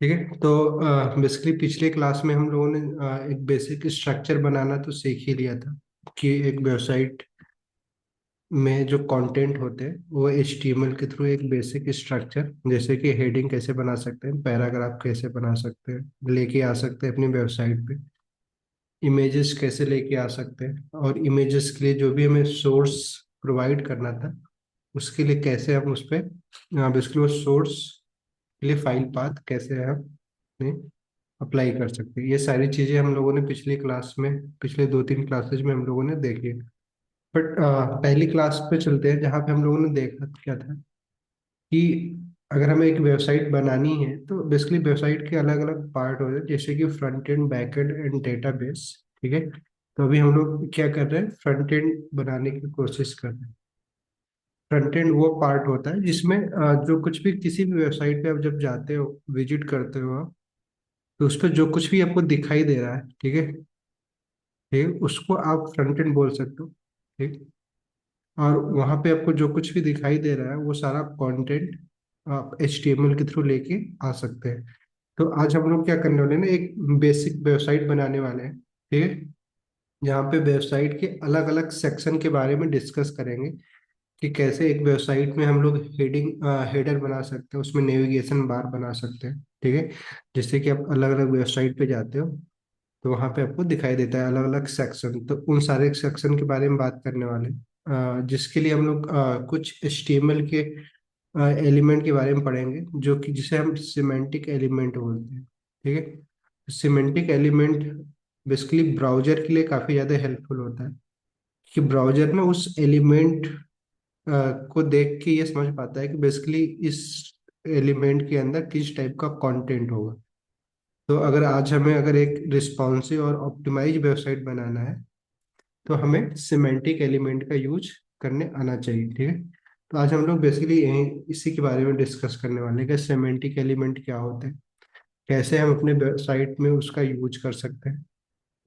ठीक है। तो बेसिकली पिछले क्लास में हम लोगों ने एक बेसिक स्ट्रक्चर बनाना तो सीख ही लिया था कि एक वेबसाइट में जो कंटेंट होते हैं वो HTML के थ्रू एक बेसिक स्ट्रक्चर, जैसे कि हेडिंग कैसे बना सकते हैं, पैराग्राफ कैसे बना सकते हैं, लेके आ सकते हैं अपनी वेबसाइट पे, इमेजेस कैसे लेके आ सकते हैं, और इमेजेस के लिए जो भी हमें सोर्स प्रोवाइड करना था उसके लिए कैसे हम उस पर बेसिकली वो सोर्स के लिए फाइल पाथ कैसे हम अप्लाई कर सकते हैं। ये सारी चीजें हम लोगों ने पिछली क्लास में, पिछले 2-3 क्लासेज में हम लोगों ने देखी है। बट पहली क्लास पे चलते हैं जहाँ पे हम लोगों ने देखा क्या था कि अगर हमें एक वेबसाइट बनानी है तो बेसिकली वेबसाइट के अलग अलग पार्ट होते हैं, जैसे कि front end, back and and database. ठीक है। तो अभी हम लोग क्या कर रहे हैं, फ्रंट एंड बनाने की कोशिश कर रहे हैं। फ्रंट एंड वो पार्ट होता है जिसमें जो कुछ भी किसी भी वेबसाइट पे आप जब जाते हो, विजिट करते हो आप, तो उस पर जो कुछ भी आपको दिखाई दे रहा है, ठीक है, ठीक, उसको आप फ्रंट एंड बोल सकते हो। ठीक। और वहां पे आपको जो कुछ भी दिखाई दे रहा है वो सारा कंटेंट आप HTML के थ्रू लेके आ सकते हैं। तो आज हम लोग क्या करने वाले हैं ना, एक बेसिक वेबसाइट बनाने वाले हैं। ठीक है। जहाँ पे वेबसाइट के अलग अलग सेक्शन के बारे में डिस्कस करेंगे कि कैसे एक वेबसाइट में हम लोग हेडर बना सकते हैं, उसमें नेविगेशन बार बना सकते हैं। ठीक है। जैसे कि आप अलग अलग वेबसाइट पे जाते हो तो वहां पे आपको दिखाई देता है अलग अलग सेक्शन, तो उन सारे सेक्शन के बारे में बात करने वाले हैं। जिसके लिए हम लोग कुछ HTML के एलिमेंट के बारे में पढ़ेंगे, जो कि जिसे हम सिमेंटिक एलिमेंट बोलते हैं। ठीक है। सिमेंटिक एलिमेंट बेसिकली ब्राउजर के लिए काफ़ी ज़्यादा हेल्पफुल होता है कि ब्राउजर में उस एलिमेंट को देख के ये समझ पाता है कि बेसिकली इस एलिमेंट के अंदर किस टाइप का कंटेंट होगा। तो अगर आज हमें अगर एक रिस्पॉन्सिव और ऑप्टिमाइज वेबसाइट बनाना है तो हमें सिमेंटिक एलिमेंट का यूज करने आना चाहिए। ठीक है। तो आज हम लोग बेसिकली यही इसी के बारे में डिस्कस करने वाले हैं कि सिमेंटिक एलिमेंट क्या होते हैं, कैसे हम अपने वेबसाइट में उसका यूज कर सकते हैं,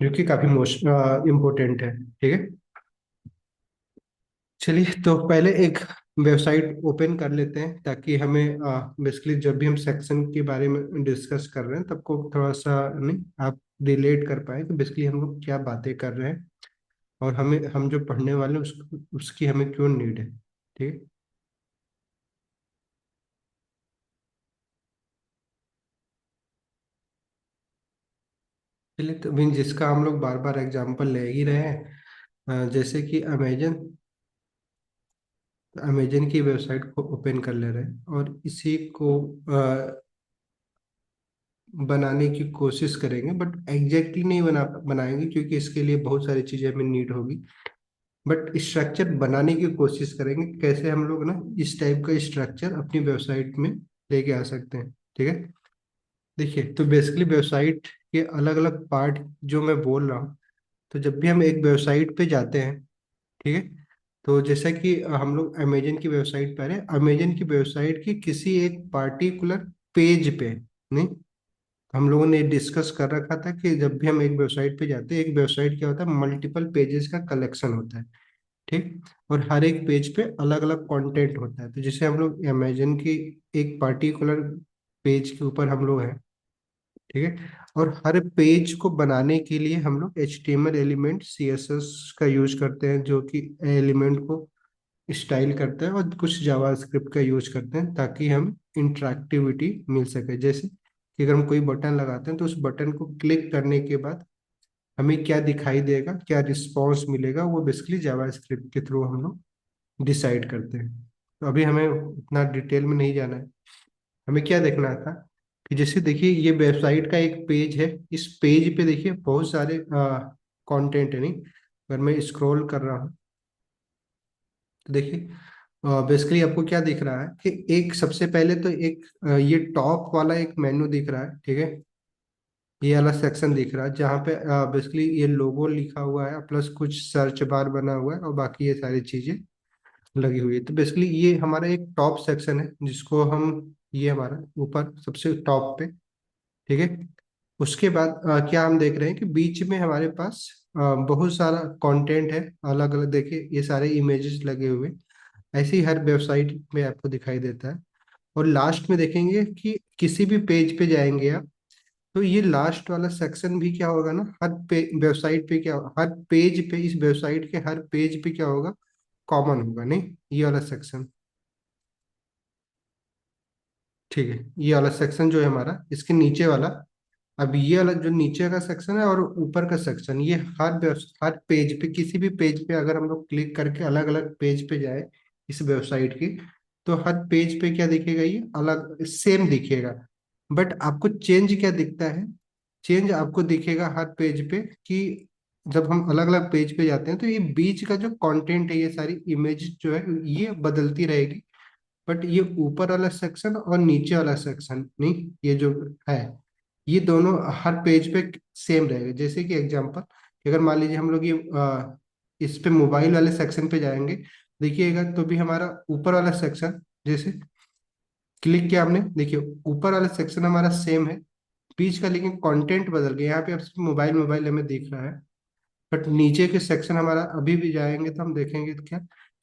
जो कि काफ़ी मोस्ट इम्पोर्टेंट है। ठीक है। चलिए, तो पहले एक वेबसाइट ओपन कर लेते हैं ताकि हमें बेसिकली जब भी हम सेक्शन के बारे में डिस्कस कर रहे हैं तब को थोड़ा सा नहीं आप रिलेट कर पाए कि बेसिकली हम लोग क्या बातें कर रहे हैं और हमें, हम जो पढ़ने वाले हैं उसकी हमें क्यों नीड है। ठीक है। चलिए, तो मीन जिसका हम लोग बार बार एग्जांपल ले ही रहे हैं, जैसे कि अमेजन, अमेजन की वेबसाइट को ओपन कर ले रहे हैं और इसी को बनाने की कोशिश करेंगे, बट एग्जैक्टली नहीं बनाएंगे क्योंकि इसके लिए बहुत सारी चीज़ें हमें नीड होगी। बट स्ट्रक्चर बनाने की कोशिश करेंगे कैसे हम लोग ना इस टाइप का स्ट्रक्चर अपनी वेबसाइट में लेके आ सकते हैं। ठीक है। देखिए, तो बेसिकली वेबसाइट के अलग अलग पार्ट जो मैं बोल रहा हूँ, तो जब भी हम एक वेबसाइट पे जाते हैं, ठीक है, तो जैसा कि हम लोग अमेजन की वेबसाइट पर है, अमेजन की वेबसाइट की किसी एक पार्टिकुलर पेज पे नहीं, हम लोगों ने डिस्कस कर रखा था कि जब भी हम एक वेबसाइट पे जाते हैं, एक वेबसाइट क्या होता है, मल्टीपल पेजेस का कलेक्शन होता है। ठीक। और हर एक पेज पे अलग अलग कंटेंट होता है, तो जैसे हम लोग अमेजन की एक पार्टिकुलर पेज के ऊपर हम लोग हैं। ठीक है। और हर पेज को बनाने के लिए हम लोग HTML एलिमेंट, CSS का यूज करते हैं, जो कि एलिमेंट को स्टाइल करते हैं, और कुछ जावास्क्रिप्ट का यूज करते हैं ताकि हम इंटरेक्टिविटी मिल सके। जैसे कि अगर हम कोई बटन लगाते हैं तो उस बटन को क्लिक करने के बाद हमें क्या दिखाई देगा, क्या रिस्पॉन्स मिलेगा, वो बेसिकली जावास्क्रिप्ट के थ्रू हम लोग डिसाइड करते हैं। तो अभी हमें उतना डिटेल में नहीं जाना है, हमें क्या देखना था कि जैसे देखिए ये वेबसाइट का एक पेज है, इस पेज पे देखिए बहुत सारे कंटेंट है नहीं। अगर मैं स्क्रॉल कर रहा हूँ तो देखिए बेसिकली आपको क्या दिख रहा है कि एक सबसे पहले तो एक ये टॉप वाला एक मेनू दिख रहा है। ठीक है। ये वाला सेक्शन दिख रहा है जहाँ पे बेसिकली ये लोगो लिखा हुआ है, प्लस कुछ सर्च बार बना हुआ है और बाकी ये सारी चीजें लगी हुई है। तो बेसिकली ये हमारा एक टॉप सेक्शन है जिसको हम, ये हमारा ऊपर सबसे टॉप पे। ठीक है। उसके बाद क्या हम देख रहे हैं कि बीच में हमारे पास बहुत सारा कंटेंट है, अलग अलग, देखिए ये सारे इमेजेस लगे हुए, ऐसे ही हर वेबसाइट में आपको दिखाई देता है। और लास्ट में देखेंगे कि किसी भी पेज पे जाएंगे आप, तो ये लास्ट वाला सेक्शन भी क्या होगा ना, हर वेबसाइट पे क्या, हर पेज पे, इस वेबसाइट के हर पेज पे क्या होगा, कॉमन होगा, नहीं ये वाला सेक्शन। ठीक है, ये वाला सेक्शन जो है हमारा, इसके नीचे वाला, अब ये वाला जो नीचे का सेक्शन है और ऊपर का सेक्शन, ये हर पेज पे, किसी भी पेज पे अगर हम लोग क्लिक करके अलग अलग पेज पे जाए इस वेबसाइट की, तो हर पेज पे क्या दिखेगा, ये अलग सेम दिखेगा। बट आपको चेंज क्या दिखता है, चेंज आपको दिखेगा हर पेज पे कि जब हम अलग अलग पेज पे जाते हैं तो ये बीच का जो कंटेंट है, ये सारी इमेज जो है ये बदलती रहेगी। बट ये ऊपर वाला सेक्शन और नीचे वाला सेक्शन नहीं, ये जो है ये दोनों हर पेज पे सेम रहेगा। जैसे कि एग्जांपल कि अगर मान लीजिए हम लोग ये इस पे मोबाइल वाले सेक्शन पे जाएंगे, देखिएगा तो भी हमारा ऊपर वाला सेक्शन, जैसे क्लिक किया आपने, देखिए ऊपर वाला सेक्शन हमारा सेम है, बीच का लेकिन कंटेंट बदल गया। यहाँ पे अब सिर्फ मोबाइल मोबाइल हमें दिख रहा है, बट नीचे के सेक्शन हमारा अभी भी जाएंगे तो हम देखेंगे तो क्या,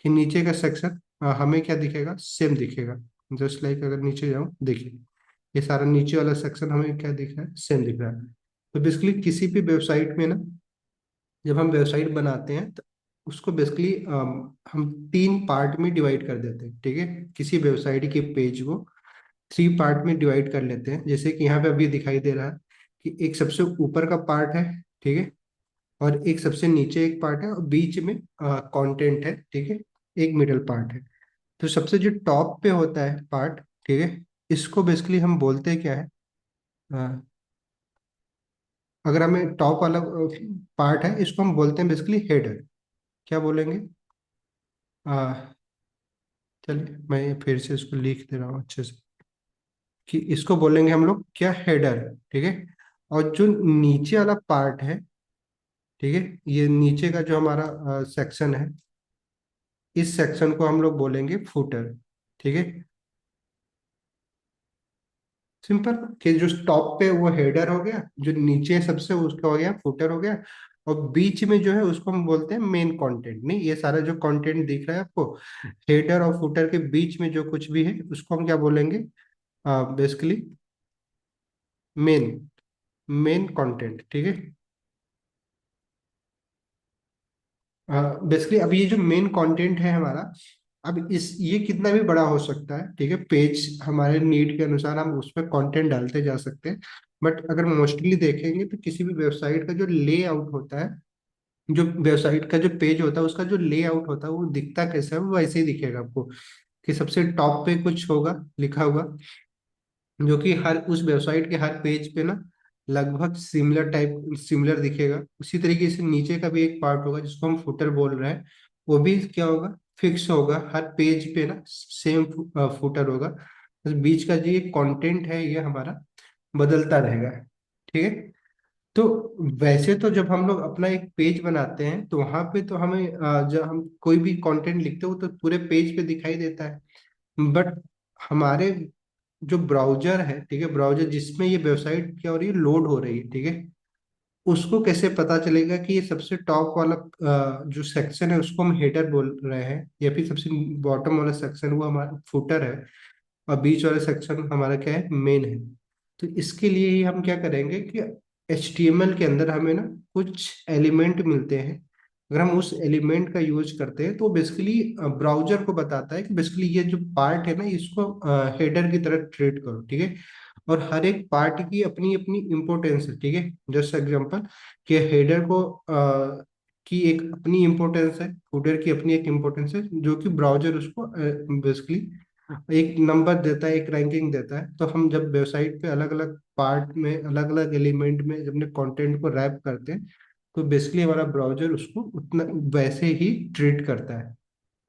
कि नीचे का सेक्शन हमें क्या दिखेगा, सेम दिखेगा। जस्ट लाइक अगर नीचे जाऊँ, देखिए ये सारा नीचे वाला सेक्शन हमें क्या दिख रहा है, सेम दिख रहा है। तो बेसिकली किसी भी वेबसाइट में ना, जब हम वेबसाइट बनाते हैं तो उसको बेसिकली हम तीन पार्ट में डिवाइड कर देते हैं, ठीक है। किसी वेबसाइट के पेज को थ्री पार्ट में डिवाइड कर लेते हैं, जैसे कि यहाँ पे अभी दिखाई दे रहा है कि एक सबसे ऊपर का पार्ट है, ठीक है, और एक सबसे नीचे एक पार्ट है, और बीच में कंटेंट है, ठीक है, एक मिडल पार्ट है। तो सबसे जो टॉप पे होता है पार्ट, ठीक है, इसको बेसिकली हम बोलते हैं क्या है, अ, अगर हमें टॉप वाला पार्ट है इसको हम बोलते हैं बेसिकली हेडर। क्या बोलेंगे, चलिए मैं फिर से इसको लिख दे रहा हूँ अच्छे से, कि इसको बोलेंगे हम लोग क्या, हेडर, ठीक है। और जो नीचे वाला पार्ट है, ठीक है, ये नीचे का जो हमारा सेक्शन है, इस सेक्शन को हम लोग बोलेंगे फुटर, ठीक है। सिंपल, कि जो टॉप पे वो हेडर हो गया, जो नीचे सबसे उसका हो गया फुटर हो गया, और बीच में जो है उसको हम बोलते हैं मेन कंटेंट। नहीं, ये सारा जो कंटेंट दिख रहा है आपको, हेडर और फुटर के बीच में जो कुछ भी है उसको हम क्या बोलेंगे, बेसिकली मेन, मेन कंटेंट, ठीक है। बेसिकली अब ये जो मेन कंटेंट है हमारा, अब इस ये कितना भी बड़ा हो सकता है, ठीक है, पेज हमारे नीड के अनुसार हम उस पर कंटेंट डालते जा सकते हैं। बट अगर मोस्टली देखेंगे तो किसी भी वेबसाइट का जो लेआउट होता है, जो वेबसाइट का जो पेज होता है उसका जो लेआउट होता है वो दिखता कैसा है, वो वैसे ही दिखेगा आपको, कि सबसे टॉप पे कुछ होगा लिखा हुआ, जो कि हर उस वेबसाइट के हर पेज पे ना लगभग सिमिलर टाइप, सिमिलर दिखेगा। उसी तरीके से नीचे का भी एक पार्ट होगा जिसको हम फुटर बोल रहे हैं, वो भी क्या होगा, फिक्स होगा हर पेज पे ना, सेम फुटर होगा। बस बीच का जो ये कंटेंट है ये हमारा बदलता रहेगा, ठीक है। तो वैसे तो जब हम लोग अपना एक पेज बनाते हैं तो वहां पे तो हमें जब हम कोई भी कंटेंट लिखते हो तो पूरे पेज पे दिखाई देता है। बट हमारे जो ब्राउजर है, ठीक है, ब्राउजर जिसमें ये वेबसाइट क्या हो रही है, लोड हो रही है, ठीक है, उसको कैसे पता चलेगा कि ये सबसे टॉप वाला जो सेक्शन है उसको हम हेडर बोल रहे हैं, या फिर सबसे बॉटम वाला सेक्शन वो हमारा फुटर है, और बीच वाला सेक्शन हमारा क्या है, मेन है। तो इसके लिए ही हम क्या करेंगे कि HTML के अंदर हमें ना कुछ एलिमेंट मिलते हैं। अगर हम उस एलिमेंट का यूज करते हैं तो बेसिकली ब्राउजर को बताता है कि बेसिकली ये जो पार्ट है ना इसको हेडर की तरह ट्रीट करो, ठीक है। और हर एक पार्ट की अपनी अपनी इम्पोर्टेंस है, ठीक है। जस्ट एग्जांपल कि हेडर को की एक अपनी इम्पोर्टेंस है, फुटर की अपनी एक इम्पोर्टेंस है, जो कि ब्राउजर उसको बेसिकली एक नंबर देता है, एक रैंकिंग देता है। तो हम जब वेबसाइट पे अलग अलग पार्ट में अलग अलग एलिमेंट में जब अपने कंटेंट को रैप करते हैं तो बेसिकली हमारा ब्राउजर उसको उतना वैसे ही ट्रीट करता है।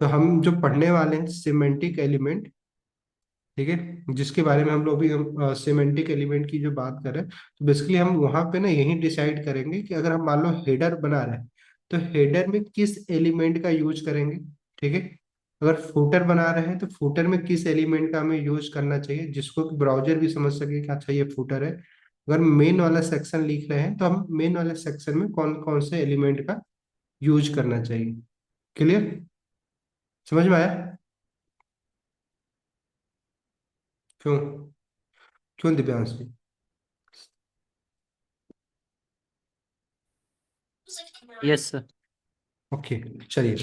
तो हम जो पढ़ने वाले हैं सिमेंटिक एलिमेंट, ठीक है, जिसके बारे में हम लोग भी हम सिमेंटिक एलिमेंट की जो बात कर रहे हैं, तो बेसिकली हम वहां पे ना यही डिसाइड करेंगे कि अगर हम मान लो हेडर बना रहे हैं तो हेडर में किस एलिमेंट का यूज करेंगे, ठीक है। अगर फुटर बना रहे हैं तो फुटर में किस एलिमेंट का हमें यूज करना चाहिए, जिसको ब्राउजर भी समझ सके कि अच्छा ये फुटर है। अगर मेन वाला सेक्शन लिख रहे हैं तो हम मेन वाले सेक्शन में कौन कौन से एलिमेंट का यूज करना चाहिए। क्लियर, समझ में आया। क्यों? क्यों Divyansh ji? Yes sir. Okay, चलिए।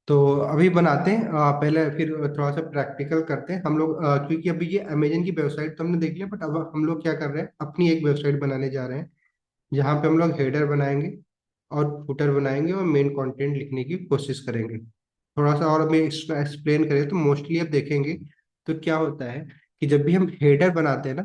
तो अभी बनाते हैं, पहले फिर थोड़ा सा प्रैक्टिकल करते हैं हम लोग, क्योंकि अभी ये अमेजन की वेबसाइट तो हमने देख लिया, बट अब हम लोग क्या कर रहे हैं, अपनी एक वेबसाइट बनाने जा रहे हैं जहाँ पे हम लोग हेडर बनाएंगे और फुटर बनाएंगे और मेन कंटेंट लिखने की कोशिश करेंगे। थोड़ा सा और हमें इसका एक्सप्लेन करें तो मोस्टली अब देखेंगे तो क्या होता है कि जब भी हम हेडर बनाते हैं ना,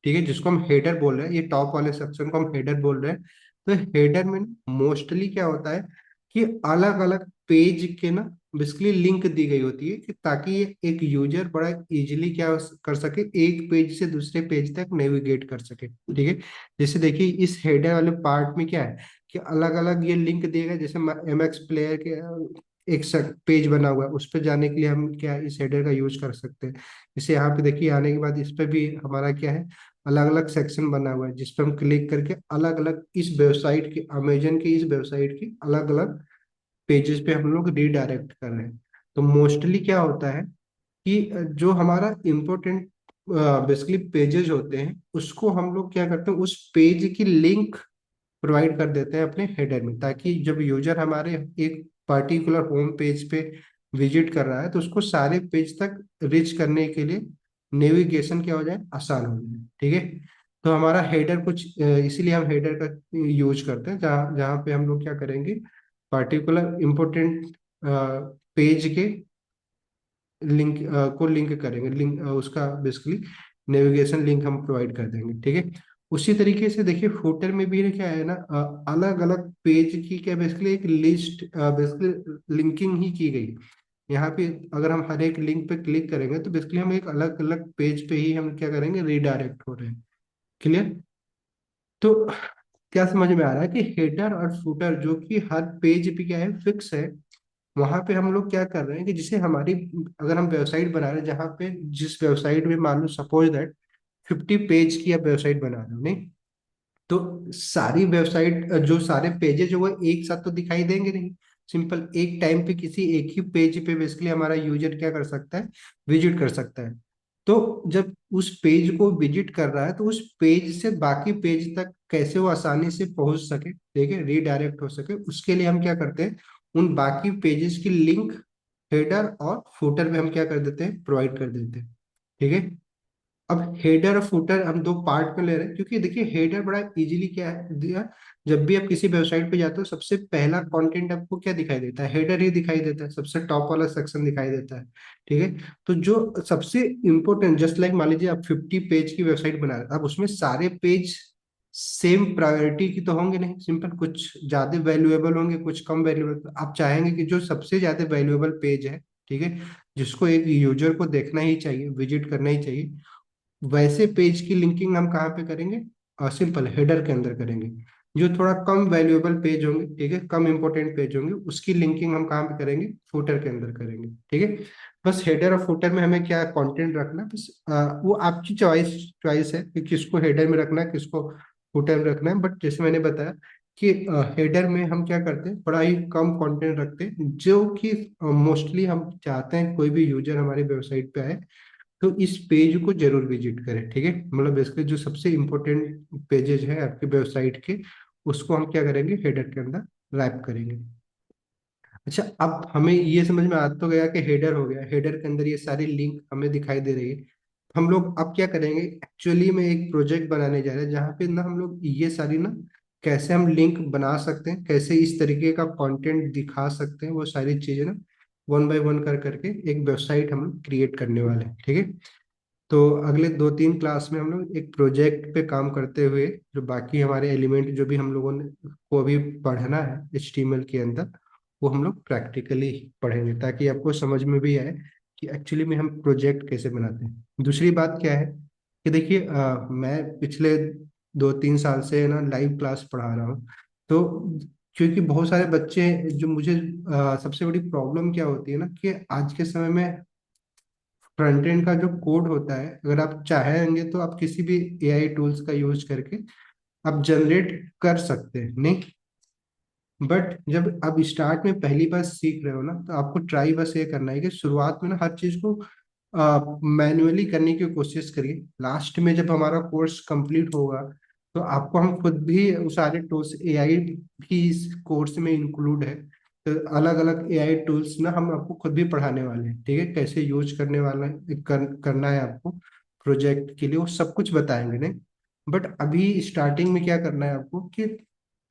ठीक है, जिसको हम हेडर बोल रहे हैं, ये टॉप वाले सेक्शन को हम हेडर बोल रहे हैं। तो हेडर में मोस्टली क्या होता है कि अलग अलग पेज के ना बेसिकली लिंक दी गई होती है, कि ताकि ये एक यूजर बड़ा इजीली क्या कर सके, एक पेज से दूसरे पेज तक नेविगेट कर सके, ठीक है। जैसे देखिए इस हेडर वाले पार्ट में क्या है कि अलग अलग ये लिंक दिए गए, जैसे MX प्लेयर के एक पेज बना हुआ है, उस पर जाने के लिए हम क्या इस हेडर का यूज कर सकते हैं। जैसे यहाँ पे देखिए आने के बाद इस पे भी हमारा क्या है, अलग अलग सेक्शन बना हुआ है, जिस पर हम क्लिक करके अलग अलग इस वेबसाइट की, अमेजन की इस वेबसाइट की अलग अलग पेजेस पे हम लोग रीडायरेक्ट कर रहे हैं। तो मोस्टली क्या होता है कि जो हमारा इम्पोर्टेंट बेसिकली पेजेस होते हैं, उसको हम लोग क्या करते हैं, उस पेज की लिंक प्रोवाइड कर देते हैं अपने हेडर में, ताकि जब यूजर हमारे एक पर्टिकुलर होम पेज पे विजिट कर रहा है तो उसको सारे पेज तक रीच करने के लिए नेविगेशन क्या हो जाए, आसान हो जाए, ठीक है। तो हमारा हेडर कुछ इसीलिए हम हेडर का यूज करते हैं, जहाँ जहाँ पे हम लोग क्या करेंगे, पर्टिकुलर इम्पोर्टेंट पेज के लिंक को लिंक करेंगे, लिंक उसका बेसिकली नेविगेशन लिंक हम प्रोवाइड कर देंगे, ठीक है। उसी तरीके से देखिए फुटर में भी क्या है ना, अलग अलग पेज की क्या बेसिकली एक लिस्ट बेसिकली लिंकिंग ही की गई। यहाँ पे अगर हम हर एक लिंक पे क्लिक करेंगे तो बेसिकली हम एक अलग अलग पेज पे ही हम क्या करेंगे, रीडायरेक्ट हो रहे हैं। क्लियर? तो क्या समझ में आ रहा है कि हेडर और फुटर जो कि हर पेज पे क्या है, फिक्स है, वहां पे हम लोग क्या कर रहे हैं कि जिसे हमारी, अगर हम वेबसाइट बना रहे हैं जहाँ पे, जिस वेबसाइट में मान लो सपोज दैट 50 पेज की आप वेबसाइट बना रहे हो, नहीं, तो सारी वेबसाइट जो सारे पेजेस जो वो एक साथ तो दिखाई देंगे नहीं। सिंपल एक टाइम पे किसी एक ही पेज पे बेसिकली हमारा यूजर क्या कर सकता है, विजिट कर सकता है। तो जब उस पेज को विजिट कर रहा है तो उस पेज से बाकी पेज तक कैसे वो आसानी से पहुंच सके, देखिए रीडायरेक्ट हो सके, उसके लिए हम क्या करते हैं, उन बाकी पेजेस की लिंक हेडर और फुटर में हम क्या कर देते हैं, प्रोवाइड कर देते हैं, ठीक है। अब हेडर और फुटर हम दो पार्ट में ले रहे हैं, क्योंकि देखिए हेडर बड़ा इजीली क्या है दिया, जब भी आप किसी वेबसाइट पे जाते हो सबसे पहला कंटेंट आपको क्या दिखाई देता है, हेडर ही दिखाई देता है, सबसे टॉप वाला सेक्शन दिखाई देता है, ठीक है। तो जो सबसे इंपॉर्टेंट, जस्ट लाइक मान लीजिए आप 50 पेज की वेबसाइट बना रहे हैं, अब उसमें सारे पेज सेम प्रायोरिटी की तो होंगे नहीं, सिंपल कुछ ज्यादा वैल्यूएबल होंगे, कुछ कम वैल्यूएबल। आप चाहेंगे कि जो सबसे ज्यादा वैल्यूएबल पेज है, ठीक है, जिसको एक यूजर को देखना ही चाहिए, विजिट करना ही चाहिए, वैसे पेज की लिंकिंग हम कहाँ पे करेंगे, सिंपल हेडर के अंदर करेंगे। जो थोड़ा कम वैल्यूएबल पेज होंगे, ठीक है, कम इंपॉर्टेंट पेज होंगे, उसकी लिंकिंग हम कहाँ पे करेंगे, फुटर के अंदर करेंगे, ठीक है। बस हेडर और फुटर में हमें क्या कंटेंट रखना है, बस वो आपकी चॉइस चॉइस है कि किसको हेडर में रखना है, किसको फुटर में रखना है। बट जैसे मैंने बताया कि हेडर में हम क्या करते हैं, बड़ा ही कम कंटेंट रखते हैं, जो कि मोस्टली हम चाहते हैं कोई भी यूजर हमारी वेबसाइट पे आए तो इस पेज को जरूर विजिट करें, ठीक है। मतलब बेसिकली जो सबसे इम्पोर्टेंट पेजेस है आपकी वेबसाइट के, उसको हम क्या करेंगे, हेडर के अंदर रैप करेंगे। अच्छा, अब हमें ये समझ में आ तो गया कि हेडर हो गया, हेडर के अंदर ये सारी लिंक हमें दिखाई दे रही है। हम लोग अब क्या करेंगे, एक्चुअली में एक प्रोजेक्ट बनाने जा रहे हैं जहाँ पे ना हम लोग ये सारी ना, कैसे हम लिंक बना सकते हैं, कैसे इस तरीके का कंटेंट दिखा सकते हैं, वो सारी चीजें ना वन बाय वन कर करके एक वेबसाइट हम लोग क्रिएट करने वाले हैं, ठीक है। तो अगले 2-3 क्लास में हम लोग एक प्रोजेक्ट पे काम करते हुए, जो बाकी हमारे एलिमेंट जो भी हम लोगों ने को अभी पढ़ना है HTML के अंदर, वो हम लोग प्रैक्टिकली पढ़ेंगे, ताकि आपको समझ में भी आए कि एक्चुअली में हम प्रोजेक्ट कैसे बनाते हैं। दूसरी बात क्या है कि देखिए मैं पिछले 2-3 साल से ना लाइव क्लास पढ़ा रहा हूँ। तो क्योंकि बहुत सारे बच्चे जो मुझे सबसे बड़ी प्रॉब्लम क्या होती है ना, कि आज के समय में फ्रंट एंड का जो कोड होता है, अगर आप चाहेंगे तो आप किसी भी AI टूल्स का यूज करके आप जनरेट कर सकते हैं, नहीं। बट जब आप स्टार्ट में पहली बार सीख रहे हो ना, तो आपको ट्राई बस ये करना है कि शुरुआत में ना हर चीज को मैन्युअली करने की कोशिश करिए। लास्ट में जब हमारा कोर्स कंप्लीट होगा तो आपको हम खुद भी वो सारे टूल्स, एआई भी इस कोर्स में इंक्लूड है। तो अलग अलग एआई टूल्स ना हम आपको खुद भी पढ़ाने वाले हैं, ठीक है, कैसे यूज करने वाला है, करना है आपको प्रोजेक्ट के लिए, वो सब कुछ बताएंगे नहीं। बट अभी स्टार्टिंग में क्या करना है आपको कि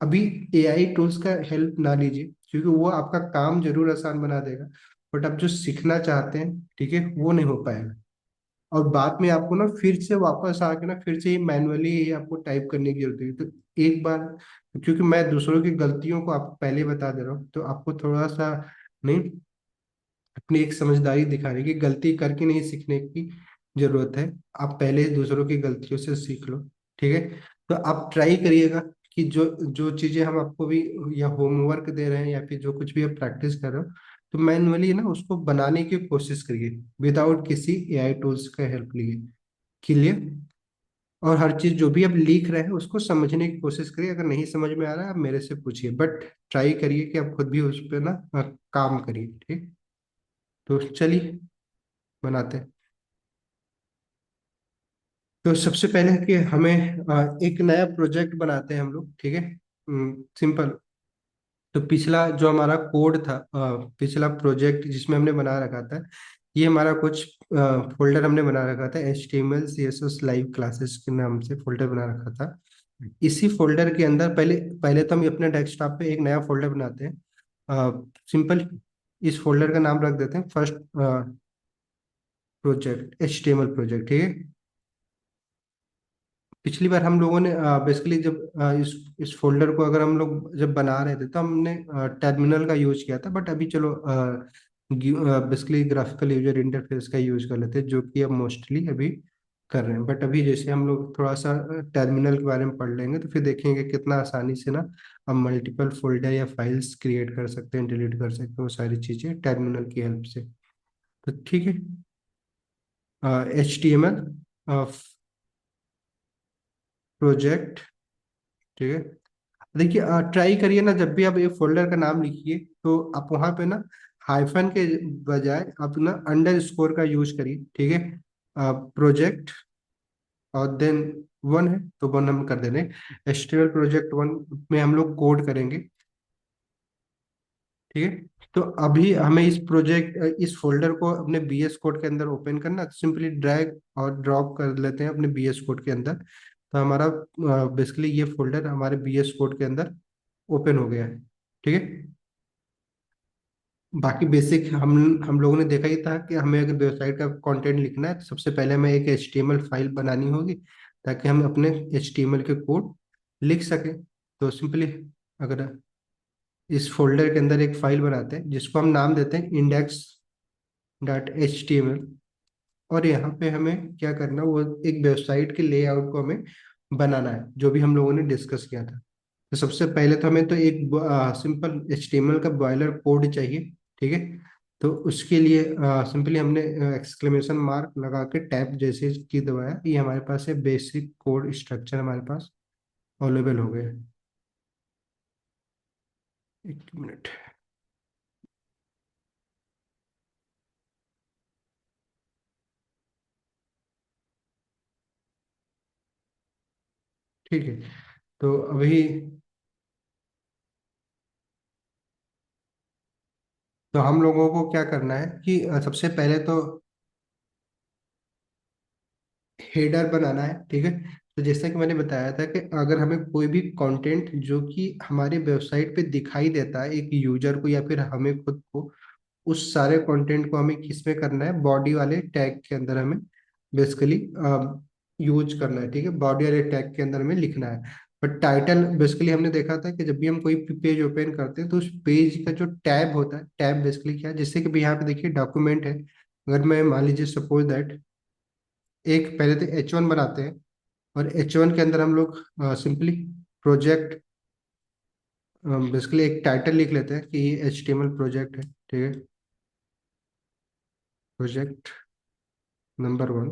अभी एआई टूल्स का हेल्प ना लीजिए, क्योंकि वो आपका काम जरूर आसान बना देगा, बट आप जो सीखना चाहते हैं, ठीक है, वो नहीं हो पाएगा। और बाद में आपको ना फिर से वापस आके ना फिर से ही मैनुअली ही आपको टाइप करने की जरूरत है। तो एक बार, क्योंकि मैं दूसरों की गलतियों को आपको पहले बता दे रहा हूँ, तो आपको थोड़ा सा नहीं, अपनी एक समझदारी दिखाने की, गलती करके नहीं सीखने की जरूरत है। आप पहले ही दूसरों की गलतियों से सीख लो, ठीक है। तो आप ट्राई करिएगा कि जो जो चीजें हम आपको भी या होमवर्क दे रहे हैं या फिर जो कुछ भी आप प्रैक्टिस कर रहे हो, तो मैनुअली ना उसको बनाने की कोशिश करिए विदाउट किसी एआई टूल्स का हेल्प लिए। क्लियर? और हर चीज जो भी आप लिख रहे हैं उसको समझने की कोशिश करिए। अगर नहीं समझ में आ रहा है आप मेरे से पूछिए, बट ट्राई करिए कि आप खुद भी उस पर ना काम करिए, ठीक। तो चलिए बनाते हैं। तो सबसे पहले कि हमें एक नया प्रोजेक्ट बनाते हैं हम लोग, ठीक है। सिंपल। तो पिछला जो हमारा कोड था, पिछला प्रोजेक्ट जिसमें हमने बना रखा था, ये हमारा कुछ फोल्डर हमने बना रखा था, HTML CSS लाइव क्लासेस के नाम से फोल्डर बना रखा था। इसी फोल्डर के अंदर पहले पहले तो हम अपने डेस्कटॉप पे एक नया फोल्डर बनाते हैं। सिंपल, इस फोल्डर का नाम रख देते हैं फर्स्ट प्रोजेक्ट, HTML प्रोजेक्ट, ठीक है। पिछली बार हम लोगों ने बेसिकली जब इस फोल्डर को अगर हम लोग जब बना रहे थे तो हमने टर्मिनल का यूज किया था, बट अभी चलो बेसिकली ग्राफिकल यूजर इंटरफेस का यूज कर लेते हैं, जो कि अब मोस्टली अभी कर रहे हैं। बट अभी जैसे हम लोग थोड़ा सा टर्मिनल के बारे में पढ़ लेंगे तो फिर देखेंगे कितना आसानी से ना हम मल्टीपल फोल्डर या फाइल्स क्रिएट कर सकते हैं, डिलीट कर सकते हैं, वो सारी चीजें टर्मिनल की हेल्प से। तो ठीक है, HTML प्रोजेक्ट, ठीक है। देखिए, ट्राई करिए ना, जब भी आप एक फोल्डर का नाम लिखिए तो आप वहां पे ना हाइफन के बजाय आप ना अंडर स्कोर का यूज करिए, ठीक है। प्रोजेक्ट और देन वन है तो वन हम कर दे रहे हैं। एचटीएमएल प्रोजेक्ट वन में हम लोग कोड करेंगे, ठीक है। तो अभी हमें इस फोल्डर को अपने BS कोड के अंदर ओपन करना, तो सिंपली ड्रैग और ड्रॉप कर लेते हैं अपने BS कोड के अंदर। तो हमारा बेसिकली ये फोल्डर हमारे BS कोड के अंदर ओपन हो गया है, ठीक है। बाकी बेसिक हम लोगों ने देखा ही था कि हमें अगर वेबसाइट का कंटेंट लिखना है तो सबसे पहले हमें एक HTML फाइल बनानी होगी, ताकि हम अपने HTML के कोड लिख सकें। तो सिंपली अगर इस फोल्डर के अंदर एक फाइल बनाते हैं जिसको हम नाम देते हैं index.html, और यहाँ पे हमें क्या करना, वो एक वेबसाइट के लेआउट को हमें बनाना है, जो भी हम लोगों ने डिस्कस किया था। तो सबसे पहले तो हमें तो एक सिंपल HTML का बॉयलर कोड चाहिए, ठीक है। तो उसके लिए सिंपली हमने एक्सक्लेमेशन मार्क लगा के टैब जैसे की दबाया, ये हमारे पास है बेसिक कोड स्ट्रक्चर हमारे पास अवेलेबल हो गया है। एक मिनट, ठीक है। तो अभी तो हम लोगों को क्या करना है कि सबसे पहले तो हेडर बनाना है, ठीक है। तो जैसा कि मैंने बताया था कि अगर हमें कोई भी कंटेंट जो कि हमारे वेबसाइट पे दिखाई देता है एक यूजर को या फिर हमें खुद को, उस सारे कंटेंट को हमें किस में करना है, बॉडी वाले टैग के अंदर हमें बेसिकली यूज करना है, ठीक है। बॉडी वाले टैग के अंदर हमें लिखना है। बट टाइटल बेसिकली हमने देखा था कि जब भी हम कोई पेज ओपन करते हैं तो उस पेज का जो टैब होता है, टैब बेसिकली क्या है, जैसे कि भी यहाँ पे देखिए डॉक्यूमेंट है। अगर मैं मान लीजिए सपोज दैट एक पहले तो H1 बनाते हैं, और H1 के अंदर हम लोग सिंपली प्रोजेक्ट, बेसिकली एक टाइटल लिख लेते हैं कि ये HTML प्रोजेक्ट है, ठीक है। Project number 1।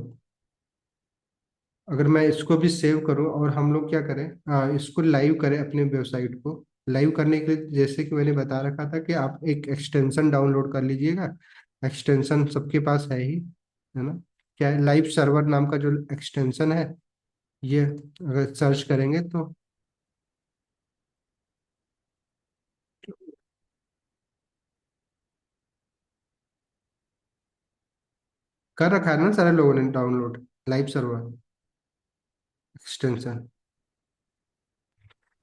अगर मैं इसको भी सेव करूं और हम लोग क्या करें, इसको लाइव करें अपने वेबसाइट को, लाइव करने के लिए जैसे कि मैंने बता रखा था कि आप एक एक्सटेंशन डाउनलोड कर लीजिएगा। एक्सटेंशन सबके पास है ही। है ना। क्या लाइव सर्वर नाम का जो एक्सटेंशन है, ये अगर सर्च करेंगे तो कर रखा है ना सारे लोगों ने डाउनलोड, लाइव सर्वर एक्सटेंशन।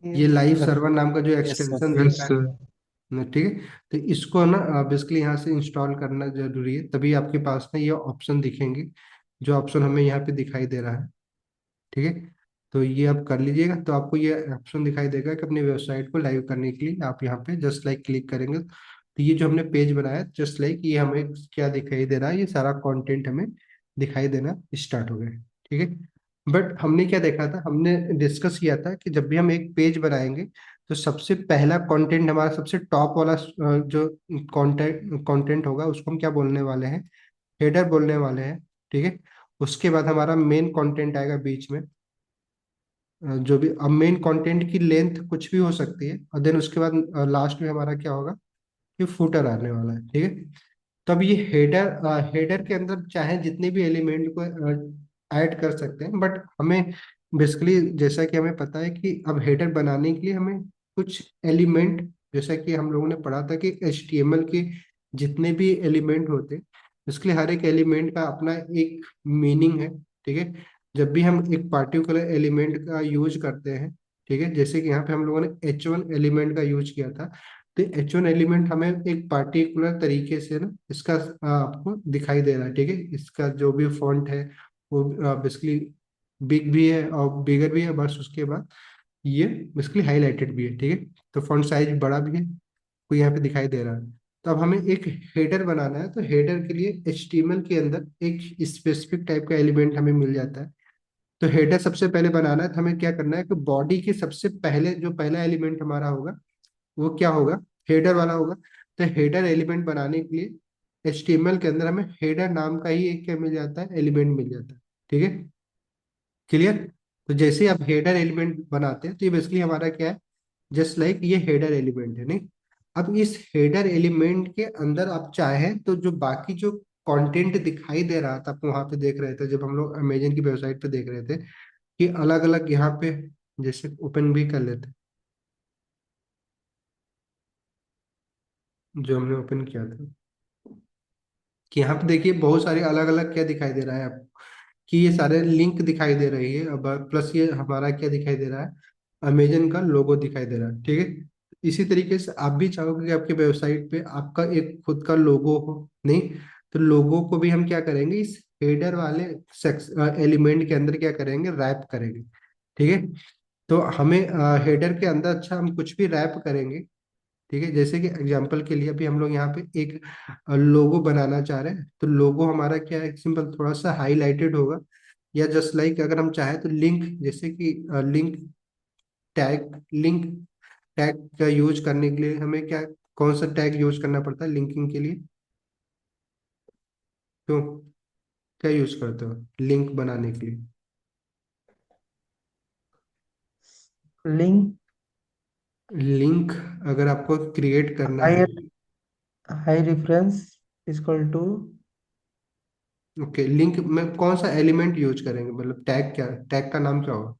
ये लाइव सर्वर नाम का जो यस सर। एक्सटेंशन दिख यस रहा है सर। ना, ठीक है। तो इसको ना बेसिकली यहाँ से इंस्टॉल करना जरूरी है, तभी आपके पास ना ये ऑप्शन दिखेंगे, जो ऑप्शन हमें यहाँ पे दिखाई दे रहा है, ठीक है। तो ये आप कर लीजिएगा, तो आपको ये ऑप्शन दिखाई देगा कि अपनी वेबसाइट को लाइव करने के लिए आप यहाँ पे जस्ट लाइक क्लिक करेंगे, तो ये जो हमने पेज बनाया जस्ट लाइक, ये हमें क्या दिखाई दे रहा है, ये सारा कंटेंट हमें दिखाई देना स्टार्ट हो गया, ठीक है। बट हमने क्या देखा था, हमने डिस्कस किया था कि जब भी हम एक पेज बनाएंगे तो सबसे पहला कंटेंट, हमारा सबसे टॉप वाला जो कंटेंट कंटेंट होगा, उसको हम क्या बोलने वाले हैं, हेडर बोलने वाले हैं, ठीक है। उसके बाद हमारा मेन कंटेंट आएगा बीच में, जो भी, अब मेन कंटेंट की लेंथ कुछ भी हो सकती है, और देन उसके बाद लास्ट में हमारा क्या होगा, कि फुटर आने वाला है, ठीक है। तो अब ये हेडर, हेडर के अंदर चाहे जितने भी एलिमेंट को ऐड कर सकते हैं, बट हमें बेसिकली जैसा कि हमें पता है कि अब हेडर बनाने के लिए हमें कुछ एलिमेंट, जैसा कि हम लोगों ने पढ़ा था कि HTML के जितने भी एलिमेंट होते हैं, इसके लिए हर एक एलिमेंट का अपना एक मीनिंग है, ठीक है। जब भी हम एक पार्टिकुलर एलिमेंट का यूज करते हैं, ठीक है, जैसे कि यहाँ पे हम लोगों ने H1 एलिमेंट का यूज किया था, तो H1 एलिमेंट हमें एक पार्टिकुलर तरीके से ना इसका आपको दिखाई दे रहा है, ठीक है। इसका जो भी फॉन्ट है वो बेसिकली बिग भी है और बिगर भी है, बस उसके बाद ये बेसिकली हाईलाइटेड भी है, ठीक है। तो फॉन्ट साइज बड़ा भी है, को यहाँ पे दिखाई दे रहा है। तो अब हमें एक हेडर बनाना है, तो हेडर के लिए HTML के अंदर एक स्पेसिफिक टाइप का एलिमेंट हमें मिल जाता है। तो हेडर सबसे पहले बनाना है, तो हमें क्या करना है कि बॉडी के सबसे पहले जो पहला एलिमेंट हमारा होगा वो क्या होगा, हेडर वाला होगा। तो हेडर एलिमेंट बनाने के लिए HTML के अंदर हमें हेडर नाम का ही एक क्या मिल जाता है, एलिमेंट मिल जाता है, ठीक है। क्लियर। तो जैसे ही आप हेडर एलिमेंट बनाते हैं, तो ये बेसिकली हमारा क्या है, जस्ट लाइक ये हेडर एलिमेंट है, नहीं। अब इस हेडर एलिमेंट के अंदर आप चाहें तो जो बाकी जो कंटेंट दिखाई दे रहा था, आप वहां पे देख रहे थे जब हम लोग अमेजन की वेबसाइट पे देख रहे थे, कि अलग अलग यहाँ पे, जैसे ओपन भी कर लेते, जो हमने ओपन किया था, कि यहाँ पे देखिए बहुत सारे अलग अलग क्या दिखाई दे रहा है आपको, कि ये सारे लिंक दिखाई दे रही है, अब प्लस ये हमारा क्या दिखाई दे रहा है, अमेजन का लोगो दिखाई दे रहा है, ठीक है। इसी तरीके से आप भी चाहोगे कि आपके वेबसाइट पे आपका एक खुद का लोगो हो, नहीं, तो लोगो को भी हम क्या करेंगे, इस हेडर वाले सेक्स एलिमेंट के अंदर क्या करेंगे, रैप करेंगे, ठीक है। तो हमें हेडर के अंदर अच्छा हम कुछ भी रैप करेंगे, ठीक है। जैसे कि एग्जांपल के लिए अभी हम लोग यहाँ पे एक लोगो बनाना चाह रहे हैं, तो लोगो हमारा क्या है, सिंपल थोड़ा सा हाईलाइटेड होगा, या जस्ट लाइक अगर हम चाहें तो लिंक, जैसे कि लिंक टैग का यूज करने के लिए हमें क्या, कौन सा टैग यूज करना पड़ता है लिंकिंग के लिए, क्यों, क्या यूज करते हो लिंक बनाने के लिए। लिंक लिंक अगर आपको क्रिएट करना है, high high reference equal to okay, link में कौन सा एलिमेंट यूज करेंगे, मतलब टैग, क्या टैग का नाम क्या होगा,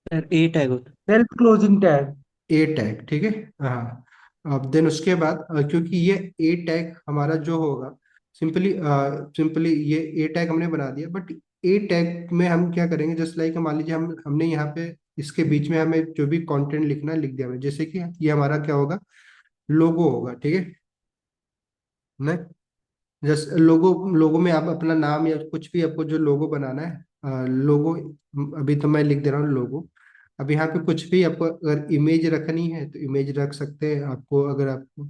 सर ए टैग होता सेल्फ क्लोजिंग टैग। ए टैग, ठीक है। हाँ, अब देन उसके बाद क्योंकि ये ए टैग हमारा जो होगा, सिंपली ये ए टैग हमने बना दिया, बट ए टैग में हम क्या करेंगे, जस्ट लाइक मान लीजिए हमने यहाँ पे इसके बीच में हमें जो भी कंटेंट लिखना है लिख दिया हमने, जैसे कि ये हमारा क्या होगा, लोगो होगा, ठीक है ना। जस्ट लोगो, लोगो में आप अपना नाम या कुछ भी आपको जो लोगो बनाना है, लोगो, अभी तो मैं लिख दे रहा हूँ लोगो। अब यहाँ पे कुछ भी आपको अगर इमेज रखनी है तो इमेज रख सकते हैं, आपको अगर आपको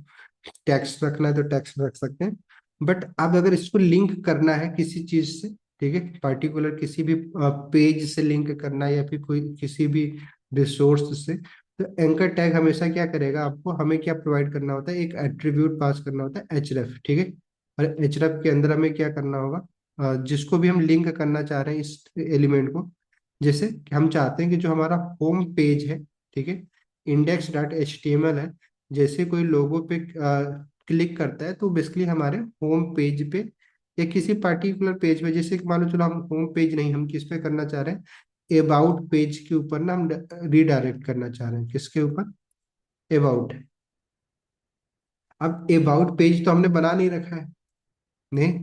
टेक्स्ट रखना है तो टेक्स्ट रख सकते हैं। बट अब अगर इसको लिंक करना है किसी चीज से, ठीक है, पार्टिकुलर किसी भी पेज से लिंक करना है, या फिर कोई किसी भी रिसोर्स से, तो एंकर टैग हमेशा क्या करेगा, आपको हमें क्या प्रोवाइड करना होता है, एक एट्रीब्यूट पास करना होता है href, ठीक है। और href के अंदर हमें क्या करना होगा, जिसको भी हम लिंक करना चाह रहे हैं इस एलिमेंट को, जैसे कि हम चाहते हैं कि जो हमारा होम पेज है, ठीक है, index.html है, जैसे कोई लोगो पे क्लिक करता है तो बेसिकली हमारे होम पेज पे या किसी पर्टिकुलर पेज पे, जैसे कि मान लो चलो हम होम पेज नहीं, हम किस पे करना चाह रहे हैं, अबाउट पेज के ऊपर ना हम रिडायरेक्ट करना चाह रहे हैं, किसके ऊपर, अबाउट। अब अबाउट पेज तो हमने बना नहीं रखा है, नहीं।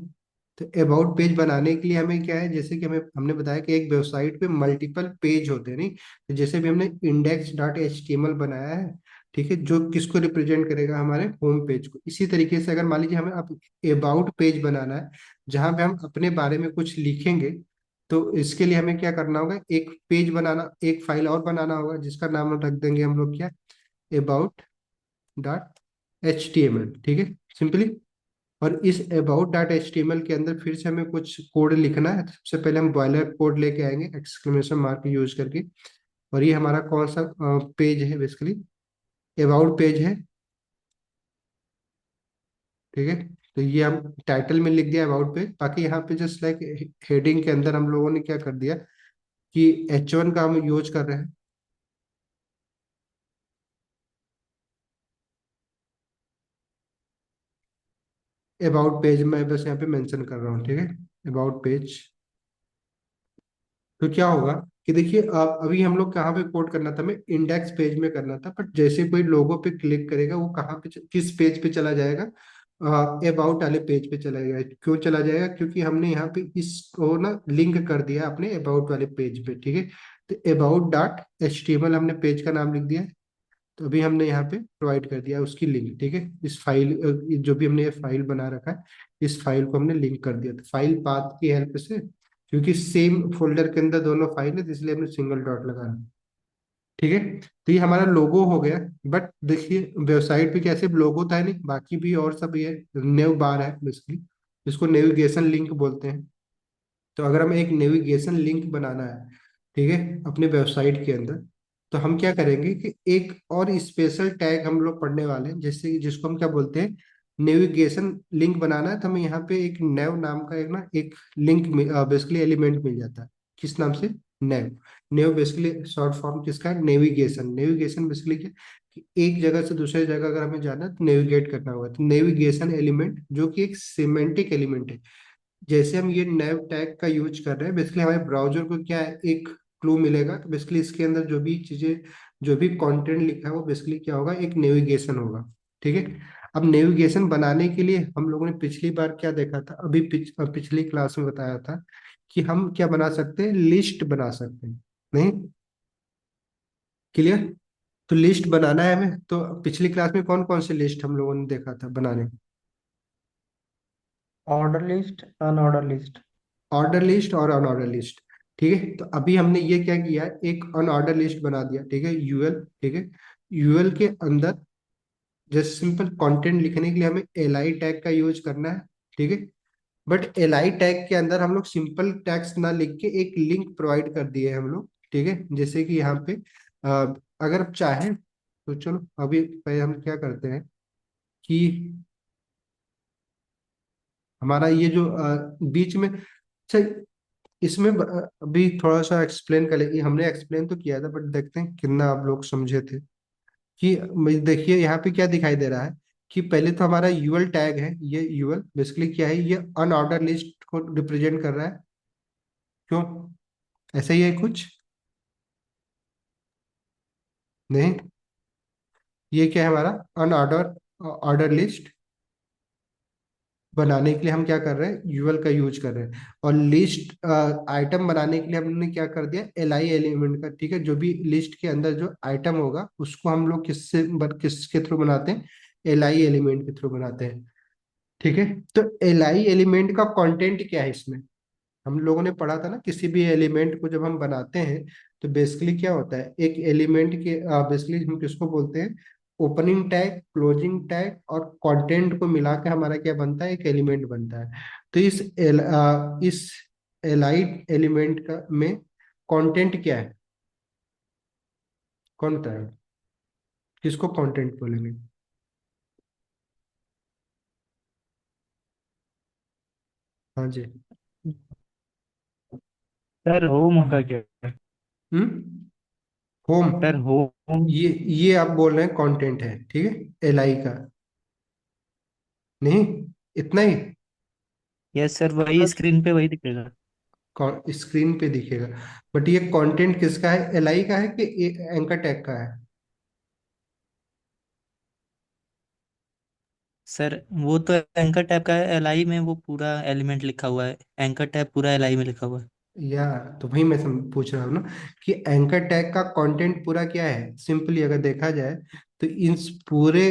तो अबाउट पेज बनाने के लिए हमें क्या है, जैसे कि हमें हमने बताया कि एक वेबसाइट पे मल्टीपल पेज होते हैं, नहीं। तो जैसे भी हमने index dot H T M L बनाया है, ठीक है, जो किसको रिप्रेजेंट करेगा, हमारे होम पेज को। इसी तरीके से अगर मान लीजिए हमें अब अबाउट पेज बनाना है, जहां पे हम अपने बारे में कुछ लिखेंगे, तो इसके लिए हमें क्या करना होगा, एक पेज बनाना, एक फाइल और बनाना होगा, जिसका नाम रख देंगे हम लोग क्या, about dot H T M L, ठीक है, सिंपली। और इस about dot H T M L के अंदर फिर से हमें कुछ कोड लिखना है। तो सबसे पहले हम बॉयलर कोड लेके आएंगे एक्सक्लेमेशन मार्क यूज करके। और ये हमारा कौन सा पेज है, बेसिकली अबाउट पेज है, ठीक है। तो ये हम टाइटल में लिख दिया अबाउट पेज। बाकी यहाँ पे जस्ट लाइक हेडिंग के अंदर हम लोगों ने क्या कर दिया कि H1 का हम यूज कर रहे हैं, अबाउट पेज मैं बस यहाँ पे मेंशन कर रहा हूँ, ठीक है, अबाउट पेज। तो क्या होगा कि देखिए, अभी हम लोग कहाँ पे कोड करना था, हमें इंडेक्स पेज में करना था, बट जैसे कोई लोगो पे क्लिक करेगा, वो कहाँ पे किस पेज पे चला जाएगा, अबाउट वाले पेज पे चला जाएगा। क्यों चला जाएगा, क्योंकि हमने यहाँ पे इसको ना लिंक कर दिया अपने अबाउट वाले पेज पे, ठीक है। तो about dot H T M L हमने पेज का नाम लिख दिया है। तो अभी हमने यहाँ पे प्रोवाइड कर दिया उसकी लिंक, ठीक है। इस फाइल जो भी हमने ये फाइल बना रखा है, इस फाइल को हमने लिंक कर दिया। तो फाइल पाथ की हेल्प से, क्योंकि सेम फोल्डर के अंदर दोनों फाइल है, तो इसलिए हमने सिंगल डॉट लगाया, ठीक है। तो ये हमारा लोगो हो गया। बट देखिए, वेबसाइट पे कैसे लोगो था नहीं, बाकी भी और सब ये नेव बार है बेसिकली, इसको नेविगेशन लिंक बोलते हैं। तो अगर हमें एक नेविगेशन लिंक बनाना है, ठीक है, अपने वेबसाइट के अंदर, तो हम क्या करेंगे कि एक और स्पेशल टैग हम लोग पढ़ने वाले हैं, जैसे जिसको हम क्या बोलते हैं, नेविगेशन लिंक बनाना है। तो हमें यहाँ पे एक नेव नाम का एक लिंक बेसिकली एलिमेंट मिल जाता है। किस नाम से, नेव। नेव बेसिकली शॉर्ट फॉर्म किसका है, नेविगेशन। नेविगेशन बेसिकली क्या, कि एक जगह से दूसरे जगह अगर हमें जाना है तो नेविगेट करना होगा। तो नेविगेशन एलिमेंट जो कि एक सिमेंटिक एलिमेंट है। जैसे हम ये नैव टैग का यूज कर रहे हैं, बेसिकली हमारे ब्राउजर को क्या है, एक क्लू मिलेगा। तो बेसिकली इसके अंदर जो भी चीजें, जो भी कंटेंट लिखा है, वो बेसिकली क्या होगा, एक नेविगेशन होगा, ठीक है। अब नेविगेशन बनाने के लिए हम लोगों ने पिछली बार क्या देखा था, अभी पिछली क्लास में बताया था कि हम क्या बना सकते हैं, लिस्ट बना सकते हैं, नहीं, क्लियर। तो लिस्ट बनाना है हमें। तो पिछली क्लास में कौन कौन सी लिस्ट हम लोगों ने देखा था बनाने, order list, unorder list. Order list और अनऑर्डर लिस्ट, ठीक है। तो अभी हमने ये क्या किया है, एक अनऑर्डर लिस्ट बना दिया, ठीक है, यूएल, ठीक है। यूएल के अंदर जस्ट सिंपल कंटेंट लिखने के लिए हमें एल आई टैग का यूज करना है, ठीक है। बट एल आई टैग के अंदर हम लोग सिंपल टैग्स ना लिख के एक लिंक प्रोवाइड कर दिए हम लोग, ठीक है। जैसे कि यहाँ पे अगर आप चाहें तो चलो अभी पहले हम क्या करते हैं कि हमारा ये जो बीच में, अच्छा, इसमें अभी थोड़ा सा एक्सप्लेन कर लेंगे। हमने एक्सप्लेन तो किया था, बट देखते हैं कितना आप लोग समझे थे। कि देखिए यहाँ पे क्या दिखाई दे रहा है, कि पहले तो हमारा यूएल टैग है। ये यूएल बेसिकली क्या है, ये अनऑर्डर लिस्ट को रिप्रेजेंट कर रहा है। क्यों, ऐसा ही है कुछ, नहीं। ये क्या है हमारा अनऑर्डर, ऑर्डर लिस्ट बनाने के लिए हम क्या कर रहे हैं, यूएल का यूज कर रहे हैं। और लिस्ट आइटम बनाने के लिए हमने क्या कर दिया, एल आई एलिमेंट का, ठीक है। जो भी लिस्ट के अंदर जो आइटम होगा, उसको हम लोग किसके थ्रू बनाते हैं, एल आई एलिमेंट के थ्रू बनाते हैं, ठीक है। तो एल आई एलिमेंट का कंटेंट क्या है इसमें, हम लोगों ने पढ़ा था ना, किसी भी एलिमेंट को जब हम बनाते हैं, तो बेसिकली क्या होता है, एक एलिमेंट के बेसिकली हम किसको बोलते हैं, ओपनिंग टैग, क्लोजिंग टैग और कंटेंट को मिला के हमारा क्या बनता है, एक एलिमेंट बनता है। तो इस एलाइ एलिमेंट का में कंटेंट क्या है, कौन बताएगा, किसको कंटेंट बोलेंगे, हाँ जी। सर होम का क्या है? हम्म, होम, सर होम। ये आप बोल रहे हैं कंटेंट है, ठीक है, एल आई का, नहीं, इतना ही। यस सर, वही स्क्रीन पे वही दिखेगा। स्क्रीन पे दिखेगा। बट ये कंटेंट किसका है, एलआई का है कि एंकर टैग का है? सर वो तो एंकर टैब का है, एलआई में वो पूरा एलिमेंट लिखा हुआ है, एंकर टैब पूरा एलआई में लिखा हुआ है। या तो वही मैं पूछ रहा हूँ ना कि एंकर टैग का कंटेंट पूरा क्या है। सिंपली अगर देखा जाए तो इस पूरे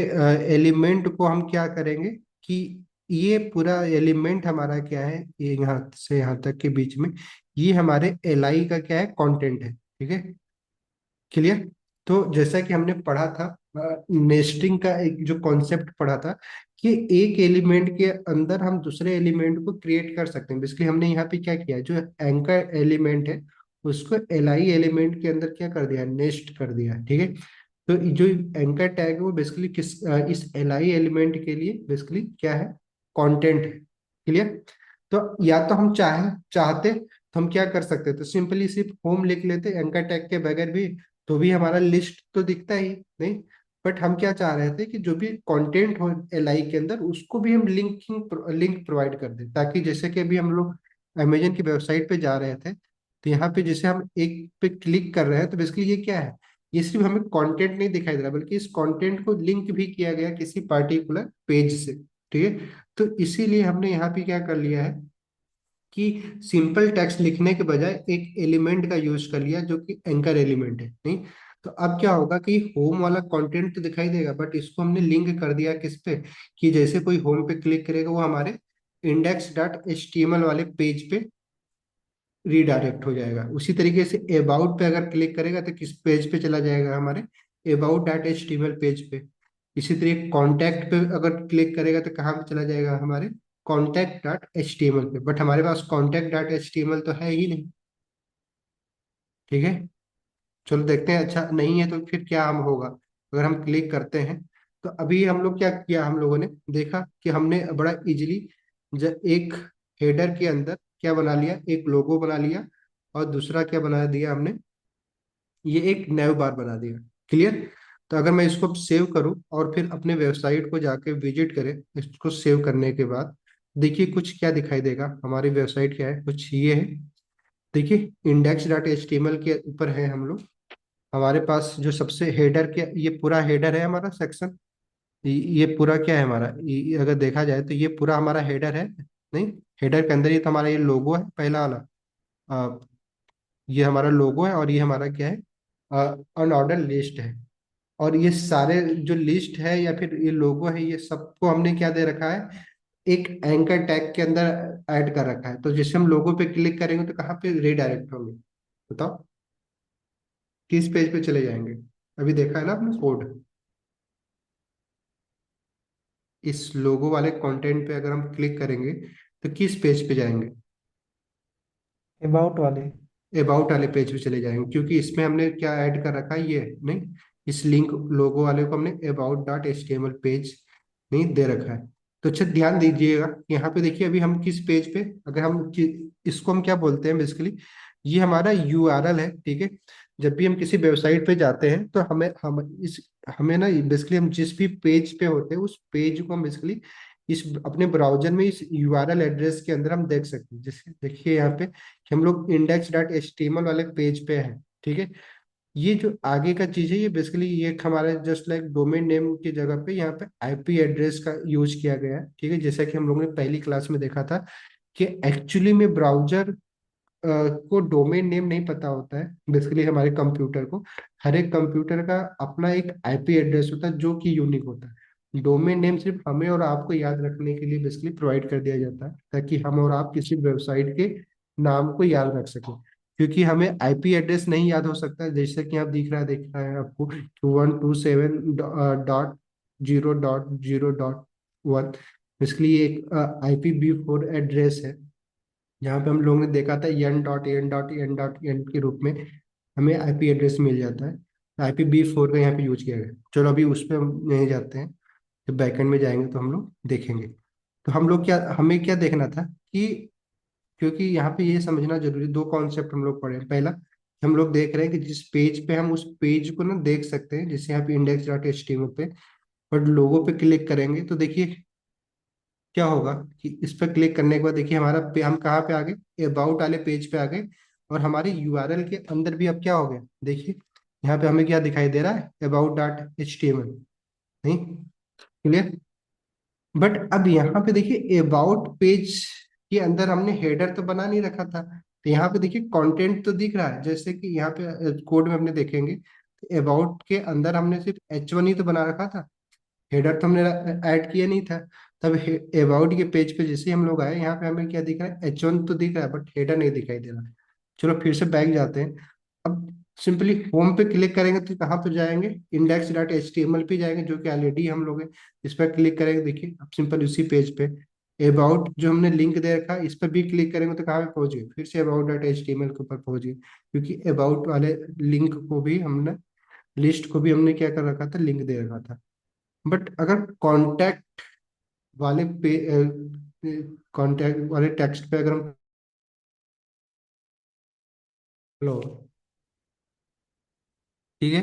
एलिमेंट को हम क्या करेंगे कि ये पूरा एलिमेंट हमारा क्या है, ये यहाँ से यहाँ तक के बीच में ये हमारे एलआई का क्या है, कंटेंट है। ठीक है, क्लियर। तो जैसा कि हमने पढ़ा था नेस्टिंग का एक जो कॉन्सेप्ट पढ़ा था कि एक एलिमेंट के अंदर हम दूसरे एलिमेंट को क्रिएट कर सकते हैं। बेसिकली हमने यहाँ पे क्या किया, जो एंकर एलिमेंट है उसको एलआई एलिमेंट के अंदर क्या कर दिया, नेस्ट कर दिया। ठीक है, तो जो एंकर टैग है वो बेसिकली इस एलआई एलिमेंट के लिए बेसिकली क्या है, कंटेंट है। क्लियर। तो या तो हम चाहते तो हम क्या कर सकते, तो सिंपली सिर्फ होम लिख लेते एंकर टैग के बगैर भी, तो भी हमारा लिस्ट तो दिखता ही नहीं। बट हम क्या चाह रहे थे कि जो भी कंटेंट हो एलआई के अंदर उसको भी हम लिंक प्रोवाइड कर दें, ताकि जैसे कि अभी हम लोग अमेजन की वेबसाइट पे जा रहे थे, तो यहाँ पे जैसे हम एक पे क्लिक कर रहे हैं तो बेसिकली ये क्या है, ये सिर्फ हमें कंटेंट नहीं दिखाई दे रहा बल्कि इस कंटेंट को लिंक भी किया गया किसी पार्टिकुलर पेज से। ठीक है, तो इसीलिए हमने यहाँ पे क्या कर लिया है कि सिंपल टेक्स्ट लिखने के बजाय एक एलिमेंट का यूज कर लिया जो कि एंकर एलिमेंट है। नहीं, तो अब क्या होगा कि होम वाला कंटेंट तो दिखाई देगा बट इसको हमने लिंक कर दिया किस पे, कि जैसे कोई होम पे क्लिक करेगा वो हमारे index.html वाले पेज पे रीडायरेक्ट हो जाएगा। उसी तरीके से अबाउट पे अगर क्लिक करेगा तो किस पेज पे चला जाएगा, हमारे about.html पेज पे। इसी तरीके कॉन्टैक्ट पे अगर क्लिक करेगा तो कहाँ पे चला जाएगा, हमारे contact.html पे। बट हमारे पास contact.html तो है ही नहीं। ठीक है, चलो देखते हैं। अच्छा नहीं है तो फिर क्या हम होगा, अगर हम क्लिक करते हैं तो अभी हम लोग क्या किया, हम लोगों ने देखा कि हमने बड़ा इजीली एक हेडर के अंदर क्या बना लिया, एक लोगो बना लिया, और दूसरा क्या बना दिया हमने, ये एक नैव बार बना दिया। क्लियर। तो अगर मैं इसको सेव करूं और फिर अपने वेबसाइट को जाके विजिट करें, इसको सेव करने के बाद देखिए कुछ क्या दिखाई देगा। हमारी वेबसाइट क्या है, कुछ ये है। देखिए index.html के ऊपर है हम लोग, हमारे पास जो सबसे हेडर के, ये पूरा हेडर है हमारा सेक्शन। ये पूरा क्या है हमारा, अगर देखा जाए तो ये पूरा हमारा हेडर है। नहीं, हेडर के अंदर ये तो हमारा ये लोगो है पहला वाला। ये हमारा लोगो है और ये हमारा क्या है, अनऑर्डर लिस्ट है। और ये सारे जो लिस्ट है या फिर ये लोगो है ये सबको हमने क्या दे रखा है, एक एंकर टैग के अंदर ऐड कर रखा है। तो जैसे हम लोगो पे क्लिक करेंगे तो कहाँ पे रीडायरेक्ट होंगे, बताओ किस पेज पे चले जाएंगे। अभी देखा है ना आपने कोड, इस लोगो वाले कंटेंट पे अगर हम क्लिक करेंगे तो किस पेज पे जाएंगे, अबाउट वाले। अबाउट वाले पेज पे चले जाएंगे, क्योंकि इसमें हमने क्या ऐड कर रखा है, ये नहीं, इस लिंक लोगो वाले को हमने about.html पेज नहीं दे रखा है। तो अच्छा ध्यान दीजिएगा, यहाँ पे देखिए अभी हम किस पेज पे, अगर हम इसको हम क्या बोलते हैं बेसिकली, ये हमारा यूआरएल है। ठीक है, जब भी हम किसी वेबसाइट पे जाते हैं तो हमें ना बेसिकली हम जिस भी पेज पे होते हैं उस पेज को हम बेसिकली इस अपने ब्राउजर में इस यूआरएल एड्रेस के अंदर हम देख सकते हैं। जैसे देखिए यहाँ पे कि हम लोग index.html वाले पेज पे हैं। ठीक है, ये जो आगे का चीज है ये बेसिकली ये एक हमारे जस्ट लाइक डोमेन नेम की जगह पे यहाँ पे आईपी एड्रेस का यूज किया गया है। ठीक है, जैसा कि हम लोगों ने पहली क्लास में देखा था कि एक्चुअली में ब्राउजर को डोमेन नेम नहीं पता होता है। बेसिकली हमारे कंप्यूटर को, हर एक कंप्यूटर का अपना एक आईपी एड्रेस होता है जो कि यूनिक होता है। डोमेन नेम सिर्फ हमें और आपको याद रखने के लिए बेसिकली प्रोवाइड कर दिया जाता है, ताकि हम और आप किसी वेबसाइट के नाम को याद रख सकें। क्योंकि हमें आईपी एड्रेस नहीं याद हो सकता है, जैसे कि आप दिख रहा है आपको 127.0.0.1। बेसिकली ये एक IPv4 एड्रेस है, जहाँ पे हम लोगों ने देखा था n.n.n.n के रूप में हमें आईपी एड्रेस मिल जाता है। IPv4 का यहाँ पे यूज किया गया। चलो अभी उस पर हम नहीं जाते हैं, जब बैकएंड में जाएंगे तो हम लोग देखेंगे। तो हम लोग क्या, हमें क्या देखना था कि, क्योंकि यहाँ पे ये समझना जरूरी, दो कॉन्सेप्ट हम लोग पढ़े हैं। पहला, हम लोग देख रहे हैं कि जिस पेज पे हम उस पेज को ना देख सकते हैं, जैसे यहाँ पे index.html पे, बट लोगो पे क्लिक करेंगे तो देखिए क्या होगा कि इस पर क्लिक करने के बाद देखिए हमारा हम कहाँ पे आ गए, अबाउट वाले पेज पे आ गए। और हमारे यूआरएल के अंदर भी अब क्या हो गया, देखिए यहाँ पे हमें क्या दिखाई दे रहा है, about.html। नहीं, क्लियर। बट अब यहाँ पे देखिए अबाउट पेज के अंदर हमने हेडर तो बना नहीं रखा था, तो यहाँ पे देखिए कंटेंट तो दिख रहा है, जैसे कि यहाँ पे कोड में अपने देखेंगे अबाउट के अंदर हमने सिर्फ H1 ही तो बना रखा था, हेडर तो हमने ऐड किया नहीं था। तब अबाउट के पेज पे जैसे ही हम लोग आए, यहाँ पे हमें क्या दिख रहा है, H1 तो दिख रहा है बट हेडर नहीं दिखाई दे रहा। चलो फिर से बैक जाते हैं। अब सिंपली होम पे क्लिक करेंगे तो कहाँ पे जाएंगे, index.html पे जाएंगे, जो कि ऑलरेडी हम लोग हैं। इस पर क्लिक करेंगे, देखिए अब सिंपल उसी पेज पे अबाउट जो हमने लिंक दे रखा है, इस पर भी क्लिक करेंगे तो कहाँ पे पहुंच गए, फिर से about.html के ऊपर पहुंच गए, क्योंकि अबाउट वाले लिंक को भी हमने, लिस्ट को भी हमने क्या कर रखा था, लिंक दे रखा था। बट अगर कॉन्टैक्ट वाले पे कॉन्टैक्ट वाले टेक्स्ट पे अगर हम, हेलो, ठीक है,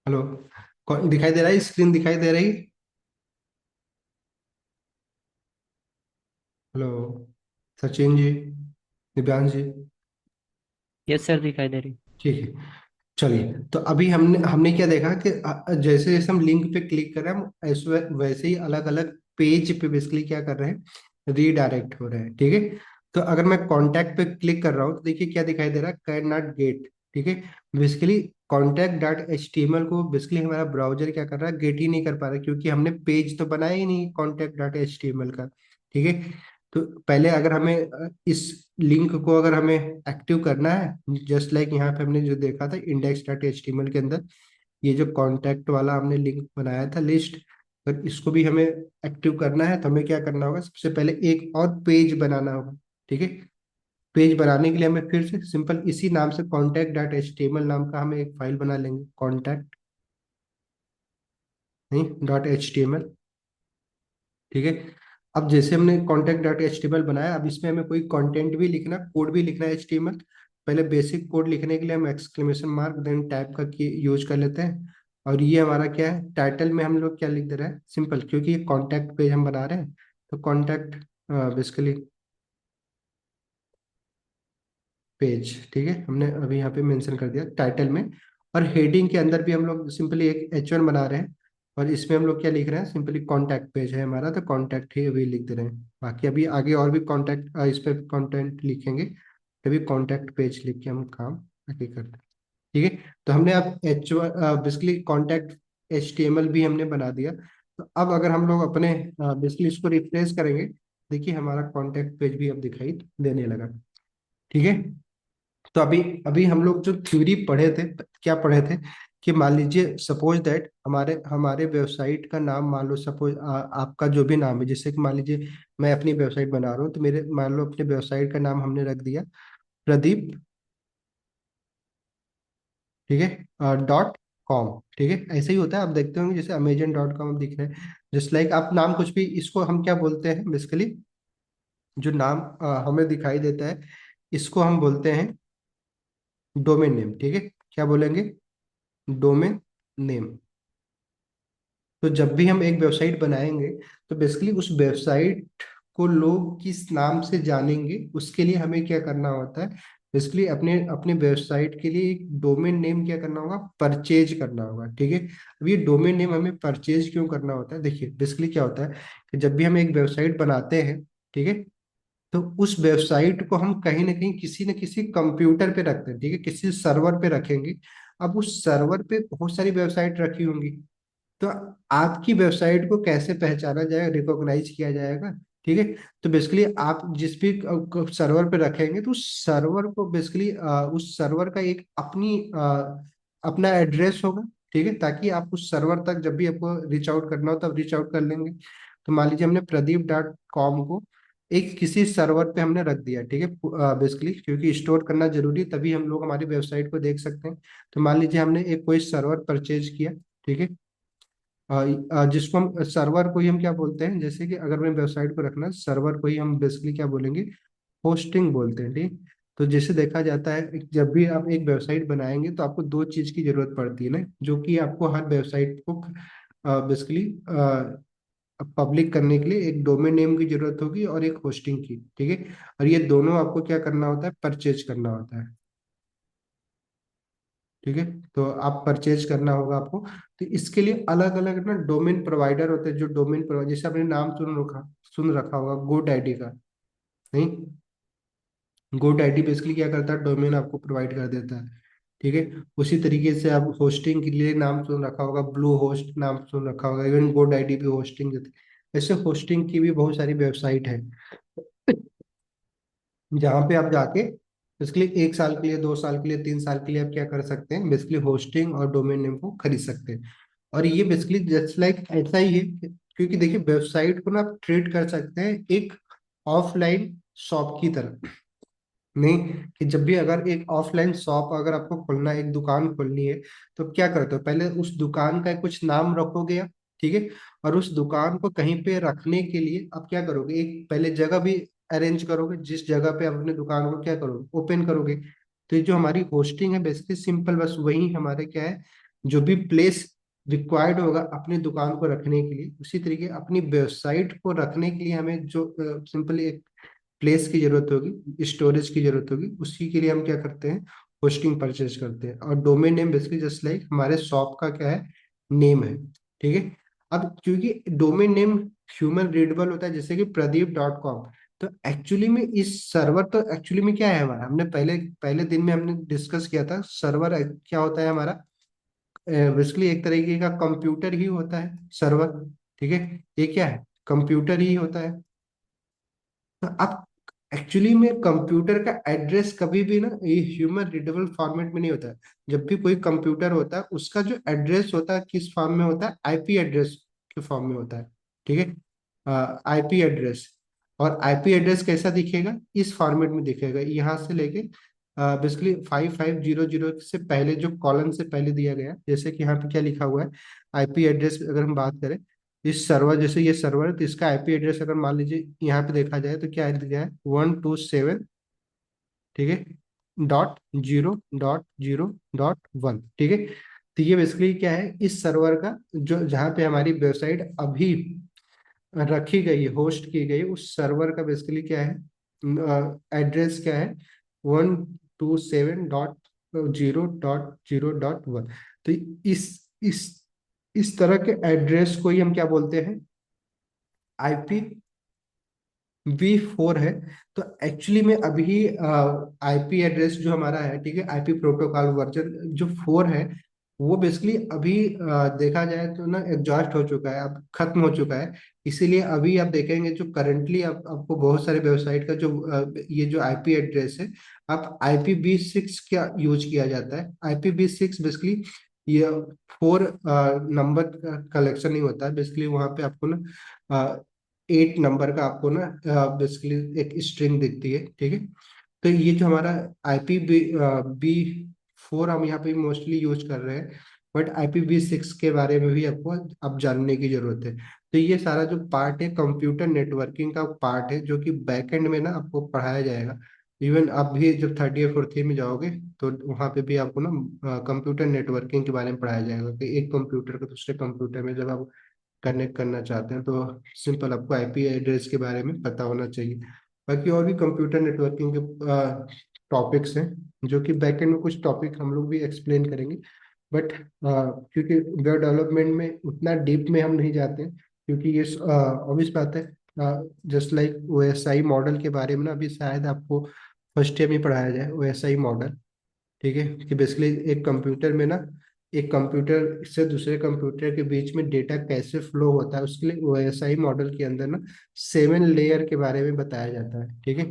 हेलो, दिखाई दे रहा है, स्क्रीन दिखाई दे रही, hello, Sachin ji, Divyansh ji, yes sir, दिखाई दे रही। ठीक है। चलिए, तो अभी हमने हमने क्या देखा कि जैसे जैसे हम लिंक पे क्लिक कर रहे हैं, हम वैसे ही अलग अलग पेज पे बेसिकली क्या कर रहे हैं, रीडायरेक्ट हो रहे हैं, ठीक है। तो अगर मैं कॉन्टैक्ट पे क्लिक कर रहा हूँ तो देखिए क्या दिखाई दे रहा है, कैन नॉट गेट, ठीक है। बेसिकली contact.html को बेसिकली हमारा ब्राउजर क्या कर रहा है, गेट ही नहीं कर पा रहा, क्योंकि हमने पेज तो बनाया ही नहीं contact.html का, ठीक है। तो पहले अगर हमें इस लिंक को अगर हमें एक्टिव करना है, जस्ट लाइक यहाँ पे हमने जो देखा था index.html के अंदर, ये जो कॉन्टैक्ट वाला हमने लिंक बनाया था लिस्ट, अगर इसको भी हमें एक्टिव करना है तो हमें क्या करना होगा, सबसे पहले एक और पेज बनाना होगा, ठीक है। पेज बनाने के लिए हमें फिर से सिंपल इसी नाम से contact.html नाम का हमें एक फाइल बना लेंगे, कॉन्टैक्ट नहीं .html, ठीक है। अब जैसे हमने contact.html बनाया, अब इसमें हमें कोई कंटेंट भी लिखना, कोड भी लिखना है HTML। पहले बेसिक कोड लिखने के लिए हम एक्सक्लेमेशन मार्क देन टाइप का यूज कर लेते हैं। और ये हमारा क्या है, टाइटल में हम लोग क्या लिख दे रहे हैं, सिंपल, क्योंकि ये कॉन्टैक्ट पेज हम बना रहे हैं, तो कॉन्टैक्ट बेसिकली पेज, ठीक है, हमने अभी यहाँ पे मेंशन कर दिया टाइटल में। और हेडिंग के अंदर भी हम लोग सिंपली एक H1 बना रहे हैं, और इसमें हम लोग क्या लिख रहे हैं, सिंपली कॉन्टैक्ट पेज है हमारा, तो कॉन्टैक्ट ही अभी लिख दे रहे हैं। बाकी अभी आगे और भी कॉन्टैक्ट इस पे कंटेंट लिखेंगे, तभी कॉन्टैक्ट पेज लिख के हम काम आगे करते हैं, ठीक है। तो हमने अब H1 बेसिकली कॉन्टैक्ट HTML भी हमने बना दिया। तो अब अगर हम लोग अपने बेसिकली इसको रिफ्रेश करेंगे, देखिए हमारा कॉन्टैक्ट पेज भी अब दिखाई देने लगा, ठीक है। तो अभी अभी हम लोग जो थ्योरी पढ़े थे, क्या पढ़े थे, कि मान लीजिए सपोज दैट हमारे हमारे वेबसाइट का नाम, मान लो सपोज आपका जो भी नाम है, जैसे कि मान लीजिए मैं अपनी वेबसाइट बना रहा हूँ, तो मेरे मान लो अपने वेबसाइट का नाम हमने रख दिया प्रदीप, ठीक है, .com, ठीक है। ऐसे ही होता है, आप देखते होंगे जैसे amazon.com दिख रहा है, जस्ट लाइक आप नाम कुछ भी, इसको हम क्या बोलते हैं बेसिकली, जो नाम हमें दिखाई देता है, इसको हम बोलते हैं डोमेन नेम, ठीक है। क्या बोलेंगे, डोमेन नेम। तो जब भी हम एक वेबसाइट बनाएंगे, तो बेसिकली उस वेबसाइट को लोग किस नाम से जानेंगे, उसके लिए हमें क्या करना होता है, बेसिकली अपने अपने वेबसाइट के लिए एक डोमेन नेम क्या करना होगा, परचेज करना होगा, ठीक है। अब ये डोमेन नेम हमें परचेज क्यों करना होता है, देखिए बेसिकली क्या होता है कि जब भी हम एक वेबसाइट बनाते हैं, ठीक है, तो उस वेबसाइट को हम कहीं ना कहीं किसी न किसी कंप्यूटर पे रखते हैं, ठीक है, किसी सर्वर पे रखेंगे। अब उस सर्वर पे बहुत सारी वेबसाइट रखी होंगी, तो आपकी वेबसाइट को कैसे पहचाना जाएगा, रिकॉग्नाइज किया जाएगा, ठीक है। तो बेसिकली आप जिस भी सर्वर पे रखेंगे, तो उस सर्वर को बेसिकली उस सर्वर का एक अपना एड्रेस होगा, ठीक है, ताकि आप उस सर्वर तक जब भी आपको रीच आउट करना हो तब रीच आउट कर लेंगे। तो मान लीजिए हमने प्रदीप.com को एक किसी सर्वर पे हमने रख दिया, ठीक है, बेसिकली क्योंकि स्टोर करना जरूरी है, तभी हम लोग हमारी वेबसाइट को देख सकते हैं। तो मान लीजिए हमने एक कोई सर्वर परचेज किया, ठीक है, जिसको हम सर्वर को ही हम क्या बोलते हैं, जैसे कि अगर मैं वेबसाइट को रखना, सर्वर को ही हम बेसिकली क्या बोलेंगे, होस्टिंग बोलते हैं, ठीक। तो जैसे देखा जाता है कि जब भी आप एक वेबसाइट बनाएंगे तो आपको दो चीज की जरूरत पड़ती है ना, जो कि आपको हर वेबसाइट को बेसिकली पब्लिक करने के लिए एक डोमेन नेम की जरूरत होगी और एक होस्टिंग की, ठीक है। और ये दोनों आपको क्या करना होता है, परचेज करना होता है, ठीक है। तो आप परचेज करना होगा आपको। तो इसके लिए अलग अलग ना डोमेन प्रोवाइडर होते हैं, जो डोमेन प्रोवाइडर, जैसे आपने नाम सुन रखा होगा गोट आईडी का, नहीं। गोट आईडी बेसिकली क्या करता है, डोमेन आपको प्रोवाइड कर देता है, ठीक है। उसी तरीके से आप होस्टिंग के लिए नाम सुन रखा होगा, ब्लू होस्ट नाम सुन रखा होगा, इवन गोट आईडी भी होस्टिंग देती है। ऐसे होस्टिंग की भी बहुत सारी वेबसाइट है, जहाँ पे आप जाके बेसिकली 1 साल के लिए, 2 साल के लिए, 3 साल के लिए आप क्या कर सकते हैं, बेसिकली होस्टिंग और डोमेन नेम को खरीद सकते हैं। और ये बेसिकली जस्ट लाइक ऐसा ही है क्योंकि देखिए वेबसाइट को ना आप ट्रीट कर सकते हैं एक ऑफलाइन शॉप की तरह, नहीं। कि जब भी अगर एक ऑफलाइन शॉप अगर आपको खोलना है, एक दुकान खोलनी है, तो आप क्या करते हो, पहले उस दुकान का कुछ नाम रखोगे आप, ठीक है। और उस दुकान को कहीं पे रखने के लिए आप क्या करोगे, एक पहले जगह भी अरेंज करोगे, जिस जगह पे आप अपने दुकान को क्या करोगे, ओपन करोगे। तो ये जो हमारी होस्टिंग है बेसिकली सिंपल, बस वही हमारे क्या है, जो भी प्लेस रिक्वायर्ड होगा अपनी दुकान को रखने के लिए, उसी तरीके अपनी वेबसाइट को रखने के लिए हमें जो सिंपली प्लेस की जरूरत होगी, स्टोरेज की जरूरत होगी, उसी के लिए हम क्या करते हैं, होस्टिंग परचेज करते हैं। और domain name basically just like हमारे शॉप का क्या है, नेम है, ठीक है। अब क्योंकि डोमेन नेम ह्यूमन रीडेबल होता है, जैसे कि प्रदीप.com, तो एक्चुअली में इस सर्वर, तो एक्चुअली में क्या है हमारा, हमने पहले पहले दिन में हमने डिस्कस किया था, सर्वर क्या होता है हमारा, बेसिकली एक तरीके का कंप्यूटर ही होता है सर्वर, ठीक है। ये क्या है, कंप्यूटर ही होता है। तो अब एक्चुअली में कंप्यूटर का एड्रेस कभी भी ना ये ह्यूमन रीडेबल फॉर्मेट में नहीं होता है। जब भी कोई कंप्यूटर होता है उसका जो एड्रेस होता है किस फॉर्म में होता है, आईपी एड्रेस के फॉर्म में होता है, ठीक है। आईपी एड्रेस, और आईपी एड्रेस कैसा दिखेगा, इस फॉर्मेट में दिखेगा, यहाँ से लेके बेसिकली 5500 से पहले जो कॉलन से पहले दिया गया है, जैसे कि यहाँ पे क्या लिखा हुआ है, आईपी एड्रेस अगर हम बात करें, इस सर्वर, जैसे ये सर्वर है तो इसका आईपी एड्रेस अगर मान लीजिए यहाँ पे देखा जाए तो क्या दिया है, 127, ठीक है, .0.0.1, ठीक है। तो ये बेसिकली क्या है, इस सर्वर का जो जहाँ पे हमारी वेबसाइट अभी रखी गई है, होस्ट की गई, उस सर्वर का बेसिकली क्या है, एड्रेस क्या है, 127.0.0.1। तो इस इस इस तरह के एड्रेस को ही हम क्या बोलते हैं, IPv4 है। तो एक्चुअली में अभी आईपी एड्रेस जो हमारा है, ठीक है, आईपी प्रोटोकॉल वर्जन जो 4 है, वो बेसिकली अभी देखा जाए तो ना एग्जॉस्ट हो चुका है, अब खत्म हो चुका है। इसीलिए अभी आप देखेंगे जो करंटली आपको बहुत सारे वेबसाइट का जो ये जो आईपी एड्रेस है, आप IPv6 क्या यूज किया जाता है। IPv6 बेसिकली ये 4 नंबर का कलेक्शन नहीं होता है, बेसिकली वहाँ पे आपको ना 8 नंबर का आपको ना बेसिकली एक स्ट्रिंग दिखती है, ठीक है। तो ये जो हमारा IPv4 हम यहाँ पे मोस्टली यूज कर रहे हैं, बट IPv6 के बारे में भी आपको अब जानने की जरूरत है। तो ये सारा जो पार्ट है कंप्यूटर नेटवर्किंग का पार्ट है, जो कि बैकएंड में ना आपको पढ़ाया जाएगा। इवन आप भी जब थर्ड ईयर फोर्थ ईयर में जाओगे तो वहाँ पे भी आपको ना कंप्यूटर नेटवर्किंग के बारे में पढ़ाया जाएगा, कि एक कंप्यूटर को दूसरे कंप्यूटर में जब आप कनेक्ट करना चाहते हैं तो सिंपल आपको आईपी एड्रेस के बारे में पता होना चाहिए। बाकी और भी कंप्यूटर नेटवर्किंग के टॉपिक्स हैं, जो कि बैकएंड में कुछ टॉपिक हम लोग भी एक्सप्लेन करेंगे। बट क्योंकि वेब डेवलपमेंट में उतना डीप में हम नहीं जाते हैं, क्योंकि ये ऑब्वियस बात है, जस्ट लाइक OSI मॉडल के बारे में ना अभी शायद आपको फर्स्ट ईयर में पढ़ाया जाए, OSI मॉडल, ठीक है। कि बेसिकली एक कंप्यूटर में ना, एक कंप्यूटर से दूसरे कंप्यूटर के बीच में डेटा कैसे फ्लो होता है, उसके लिए OSI मॉडल के अंदर ना 7 लेयर के बारे में बताया जाता है, ठीक है।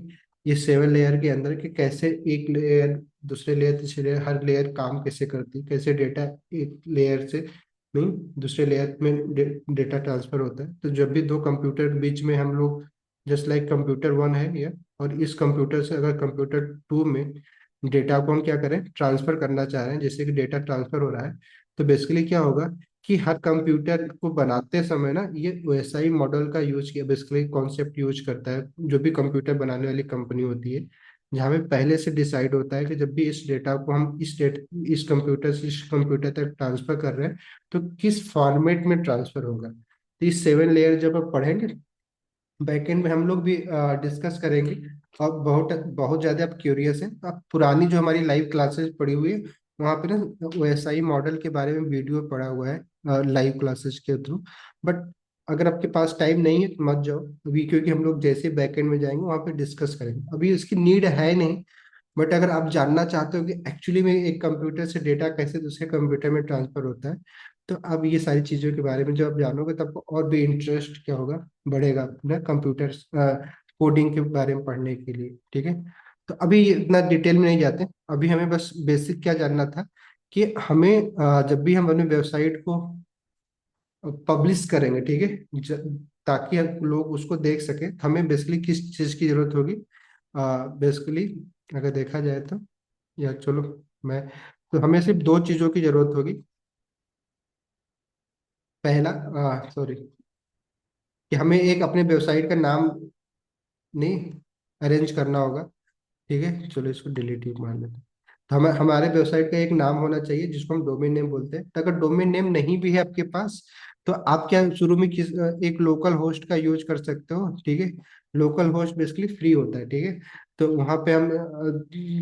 ये 7 लेयर के अंदर कि कैसे एक लेयर दूसरे लेयर तीसरे लेयर, हर लेयर काम कैसे करती है, कैसे डेटा एक लेयर से नहीं दूसरे लेयर में डेटा ट्रांसफर होता है। तो जब भी दो कंप्यूटर के बीच में हम लोग, जस्ट लाइक कंप्यूटर 1 है ये, और इस कंप्यूटर से अगर कंप्यूटर 2 में डेटा को हम क्या करें, ट्रांसफर करना चाह रहे हैं, जैसे कि डेटा ट्रांसफर हो रहा है, तो बेसिकली क्या होगा कि हर कंप्यूटर को बनाते समय ना ये वैसा ही मॉडल का यूज किया, बेसिकली कॉन्सेप्ट यूज करता है जो भी कंप्यूटर बनाने वाली कंपनी होती है, जहाँ में पहले से डिसाइड होता है कि जब भी इस डेटा को हम इस कंप्यूटर से इस कंप्यूटर तक ट्रांसफर कर रहे हैं तो किस फॉर्मेट में ट्रांसफर होगा। तो ये 7 लेयर जब आप पढ़ेंगे बैकएंड में हम लोग भी डिस्कस करेंगे। और बहुत बहुत ज़्यादा आप क्यूरियस हैं तो आप पुरानी जो हमारी लाइव क्लासेस पड़ी हुई है वहाँ पे ना OSI मॉडल के बारे में वीडियो पड़ा हुआ है लाइव क्लासेस के थ्रू। बट अगर आपके पास टाइम नहीं है तो मत जाओ अभी, क्योंकि हम लोग जैसे बैकएंड में जाएंगे वहाँ पे डिस्कस करेंगे, अभी इसकी नीड है नहीं। बट अगर आप जानना चाहते हो कि एक्चुअली में एक कंप्यूटर से डेटा कैसे दूसरे कंप्यूटर में ट्रांसफर होता है, तो अब ये सारी चीज़ों के बारे में जब आप जानोगे तब आपको और भी इंटरेस्ट क्या होगा, बढ़ेगा अपना कंप्यूटर कोडिंग के बारे में पढ़ने के लिए। ठीक है, तो अभी इतना डिटेल में नहीं जाते, अभी हमें बस बेसिक क्या जानना था कि हमें जब भी हम अपने वेबसाइट को पब्लिश करेंगे, ठीक है, ताकि लोग उसको देख सके, हमें बेसिकली किस चीज़ की जरूरत होगी। बेसिकली अगर देखा जाए तो, या चलो मैं, तो हमें सिर्फ दो चीज़ों की जरूरत होगी। पहला, सॉरी, कि हमें एक अपने वेबसाइट का नाम नहीं अरेंज करना होगा। ठीक है, चलो इसको डिलीट ही मार लेते हैं। तो हमें हमारे वेबसाइट का एक नाम होना चाहिए जिसको हम डोमेन नेम बोलते हैं। तो अगर डोमेन नेम नहीं भी है आपके पास तो आप क्या शुरू में एक लोकल होस्ट का यूज कर सकते हो। ठीक है, लोकल होस्ट बेसिकली फ्री होता है। ठीक है, तो वहाँ पे हम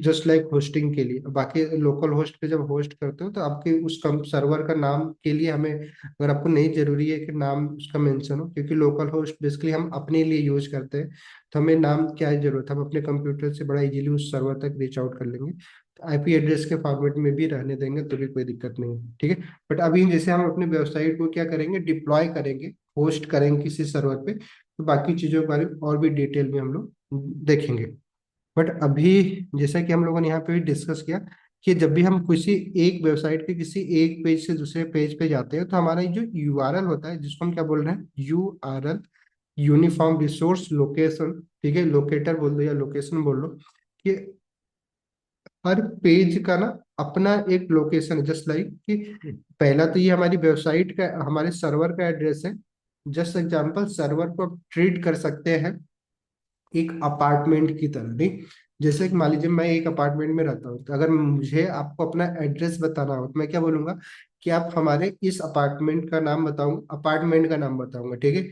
जस्ट लाइक होस्टिंग के लिए, बाकी लोकल होस्ट पे जब होस्ट करते हो तो आपके उस सर्वर का नाम के लिए हमें, अगर आपको नहीं जरूरी है कि नाम उसका मेंशन हो, क्योंकि लोकल होस्ट बेसिकली हम अपने लिए यूज करते हैं, तो हमें नाम क्या है जरूरत है, हम अपने कंप्यूटर से बड़ा इजीली उस सर्वर तक रीच आउट कर लेंगे। तो IP एड्रेस के फॉर्मेट में भी रहने देंगे तो भी कोई दिक्कत नहीं है। ठीक है, बट अभी जैसे हम अपने वेबसाइट को क्या करेंगे, डिप्लॉय करेंगे, होस्ट करेंगे किसी सर्वर पे, तो बाकी चीज़ों के बारे में और भी डिटेल में हम लोग देखेंगे। बट अभी जैसा कि हम लोगों ने यहाँ पे भी डिस्कस किया कि जब भी हम किसी एक वेबसाइट के किसी एक पेज से दूसरे पेज पे जाते हैं तो हमारा जो URL होता है, जिसको हम क्या बोल रहे हैं, URL, यूनिफॉर्म रिसोर्स लोकेशन। ठीक है, लोकेटर बोल दो या लोकेशन बोल लो, कि हर पेज का ना अपना एक लोकेशन है। जस्ट लाइक कि पहला तो ये हमारी वेबसाइट का, हमारे सर्वर का एड्रेस है। जस्ट एग्जांपल, सर्वर को आप ट्रीट कर सकते हैं एक अपार्टमेंट की तरह। नहीं, जैसे कि मान लीजिए मैं एक अपार्टमेंट में रहता हूँ, तो अगर मुझे आपको अपना एड्रेस बताना हो तो मैं क्या बोलूंगा कि आप हमारे इस अपार्टमेंट का नाम बताऊंगा, अपार्टमेंट का नाम बताऊंगा। ठीक है,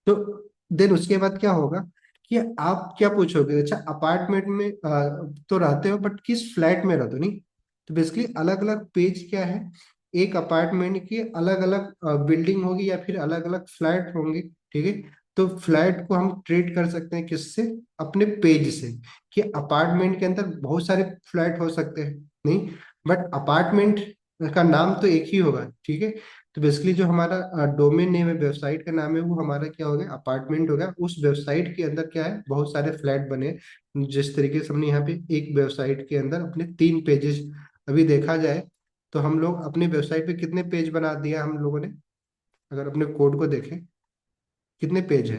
तो देन उसके बाद क्या होगा कि आप क्या पूछोगे, अच्छा अपार्टमेंट में तो रहते हो बट किस फ्लैट में रहते हो। नहीं, तो बेसिकली अलग अलग पेज क्या है, एक अपार्टमेंट की अलग अलग बिल्डिंग होगी या फिर अलग अलग फ्लैट होंगे। ठीक है, तो फ्लैट को हम ट्रीट कर सकते हैं किससे, अपने पेज से, कि अपार्टमेंट के अंदर बहुत सारे फ्लैट हो सकते हैं। नहीं, बट अपार्टमेंट का नाम तो एक ही होगा। ठीक है, तो बेसिकली जो हमारा डोमेन नेम है, वेबसाइट का नाम है, वो हमारा क्या हो गया, अपार्टमेंट हो गया। उस वेबसाइट के अंदर क्या है, बहुत सारे फ्लैट बने हैं। जिस तरीके से हमने यहाँ पे एक वेबसाइट के अंदर अपने 3 पेजेस, अभी देखा जाए तो हम लोग अपने वेबसाइट पे कितने पेज बना दिया हम लोगों ने, अगर अपने कोड को देखें कितने पेज है,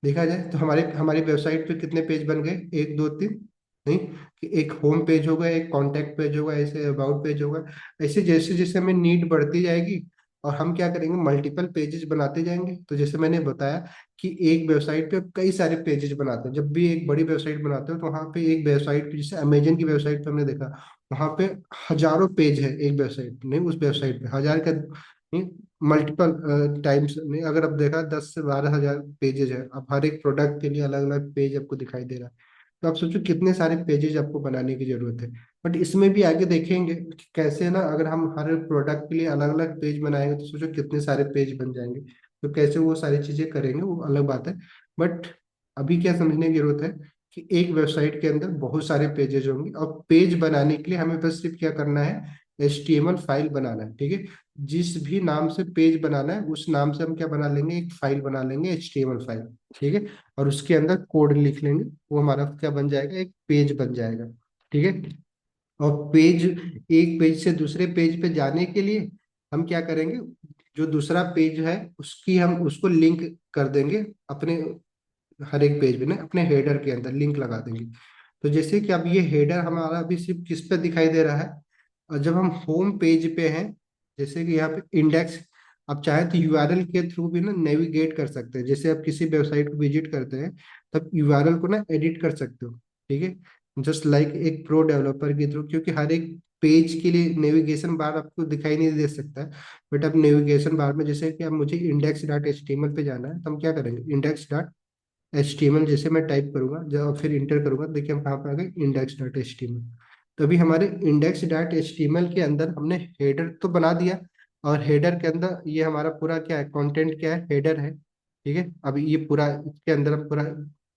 देखा जाए तो हमारे हमारी वेबसाइट पे कितने पेज बन गए, 1 2 3। नहीं, कि एक होम पेज होगा, एक कॉन्टैक्ट पेज होगा, ऐसे अबाउट पेज होगा। ऐसे जैसे जैसे हमें नीड बढ़ती जाएगी और हम क्या करेंगे, मल्टीपल पेजेस बनाते जाएंगे। तो जैसे मैंने बताया कि एक वेबसाइट पे कई सारे पेजेस बनाते हैं। जब भी एक बड़ी वेबसाइट बनाते हो तो वहाँ पे एक वेबसाइट पे, जैसे अमेजन की वेबसाइट पे हमने देखा, वहाँ पे हजारों पेज है एक वेबसाइट, नहीं उस वेबसाइट पे हजार का नहीं, मल्टीपल टाइम्स में अगर आप देखा 10 से 12 हजार पेजेज है। अब हर एक प्रोडक्ट के लिए अलग अलग पेज आपको दिखाई दे रहा है, तो आप सोचो कितने सारे पेजेज आपको बनाने की जरूरत है। बट इसमें भी आगे देखेंगे कि कैसे ना, अगर हम हर प्रोडक्ट के लिए अलग अलग पेज बनाएंगे तो सोचो कितने सारे पेज बन जाएंगे। तो कैसे वो सारी चीजें करेंगे वो अलग बात है। बट अभी क्या समझने की जरूरत है कि एक वेबसाइट के अंदर बहुत सारे पेजेज होंगे और पेज बनाने के लिए हमें बस सिर्फ क्या करना है, HTML फाइल बनाना है। ठीक है, जिस भी नाम से पेज बनाना है उस नाम से हम क्या बना लेंगे, एक फाइल बना लेंगे, HTML फाइल। ठीक है, और उसके अंदर कोड लिख लेंगे, वो हमारा क्या बन जाएगा, एक पेज बन जाएगा। ठीक है, और पेज, एक पेज से दूसरे पेज पे जाने के लिए हम क्या करेंगे, जो दूसरा पेज है उसकी हम उसको लिंक कर देंगे अपने, हर एक पेज में ना अपने हेडर के अंदर लिंक लगा देंगे। तो जैसे कि अब ये हेडर हमारा अभी सिर्फ किस पे दिखाई दे रहा है, और जब हम होम पेज पे हैं, जैसे कि यहाँ पे इंडेक्स, आप चाहे तो URL के थ्रू भी ना नेविगेट कर सकते हैं। जैसे आप किसी वेबसाइट को विजिट करते हैं तब URL को ना एडिट कर सकते हो। ठीक है, जस्ट लाइक एक प्रो डेवलपर के थ्रू, क्योंकि हर एक पेज के लिए नेविगेशन बार आपको दिखाई नहीं दे सकता है, बट अब नेविगेशन बार में जैसे कि अब मुझे index dot H T M L पे जाना है, तो हम क्या करेंगे, index dot H T M L जैसे मैं टाइप करूंगा, जब फिर इंटर करूंगा, देखिए हम कहाँ पे आ गए, index dot H T M L. तो अभी हमारे index dot H T M L के अंदर हमने हेडर तो बना दिया, और हेडर के अंदर ये हमारा पूरा क्या है, कंटेंट क्या है, हेडर है। ठीक है, अब ये पूरा इसके अंदर हम पूरा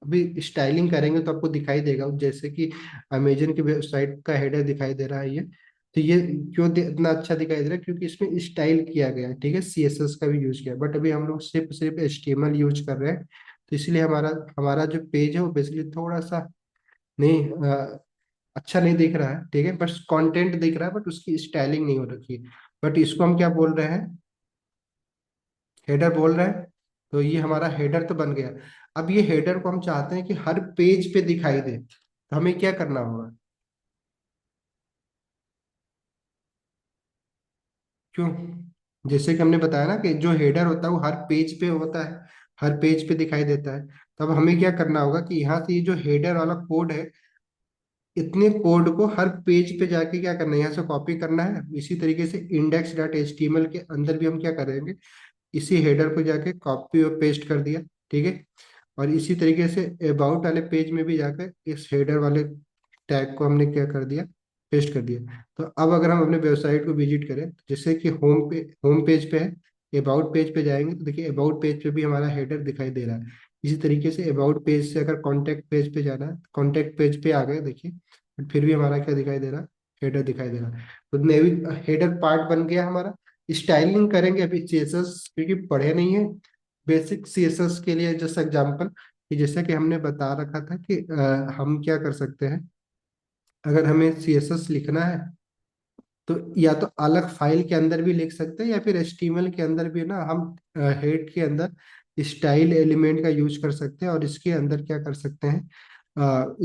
अभी स्टाइलिंग करेंगे तो आपको दिखाई देगा, जैसे कि अमेजन की वेबसाइट का हेडर दिखाई दे रहा है ये। तो ये क्यों इतना अच्छा दिखाई दे रहा है, क्योंकि इसमें स्टाइल किया गया है, ठीक है, सी एस एस का भी यूज किया है, बट अभी हम लोग सिर्फ सिर्फ H T M L use कर रहे हैं। तो इसलिए हमारा हमारा जो पेज है वो बेसिकली थोड़ा सा नहीं अच्छा नहीं दिख रहा है, ठीक है, बस कंटेंट दिख रहा है, बट उसकी स्टाइलिंग नहीं हो रखी है। बट इसको हम क्या बोल रहे हैं, हेडर बोल रहे हैं। तो ये हमारा हेडर तो बन गया। अब ये हेडर को हम चाहते हैं कि हर पेज पे दिखाई दे, तो हमें क्या करना होगा, क्यों, जैसे कि हमने बताया ना कि जो हेडर होता है वो हर पेज पे होता है, हर पेज पे दिखाई देता है। तो अब हमें क्या करना होगा कि यहाँ से ये जो हेडर वाला कोड है, इतने कोड को हर पेज पे जाके क्या करना है, यहाँ से कॉपी करना है। इसी तरीके से index dot H T M L के अंदर भी हम क्या करेंगे, इसी हेडर को जाके कॉपी और पेस्ट कर दिया, ठीक है। और इसी तरीके से अबाउट वाले पेज में भी जाकर इस हेडर वाले टैग को हमने क्या कर दिया, पेस्ट कर दिया। तो अब अगर हम अपने वेबसाइट को विजिट करें, तो जैसे कि होम पेज पे है, अबाउट पेज पे जाएंगे तो देखिए अबाउट पेज पे भी हमारा हेडर दिखाई दे रहा है। इसी तरीके से अबाउट पेज से अगर कॉन्टैक्ट पेज पे जाना है, कॉन्टैक्ट पेज पे आ गए देखिए, बट फिर भी हमारा क्या दिखाई दे रहा है, हेडर दिखाई दे रहा है। तो नेवी हेडर पार्ट बन गया हमारा। स्टाइलिंग करेंगे अभी सीएसएस, क्योंकि पढ़े नहीं है बेसिक सीएसएस के लिए, जैसे एग्जांपल कि जैसे कि हमने बता रखा था कि हम क्या कर सकते हैं, अगर हमें सीएसएस लिखना है तो या तो अलग फाइल के अंदर भी लिख सकते हैं, या फिर एचटीएमएल के अंदर भी ना हम हेड के अंदर स्टाइल एलिमेंट का यूज कर सकते हैं, और इसके अंदर क्या कर सकते हैं,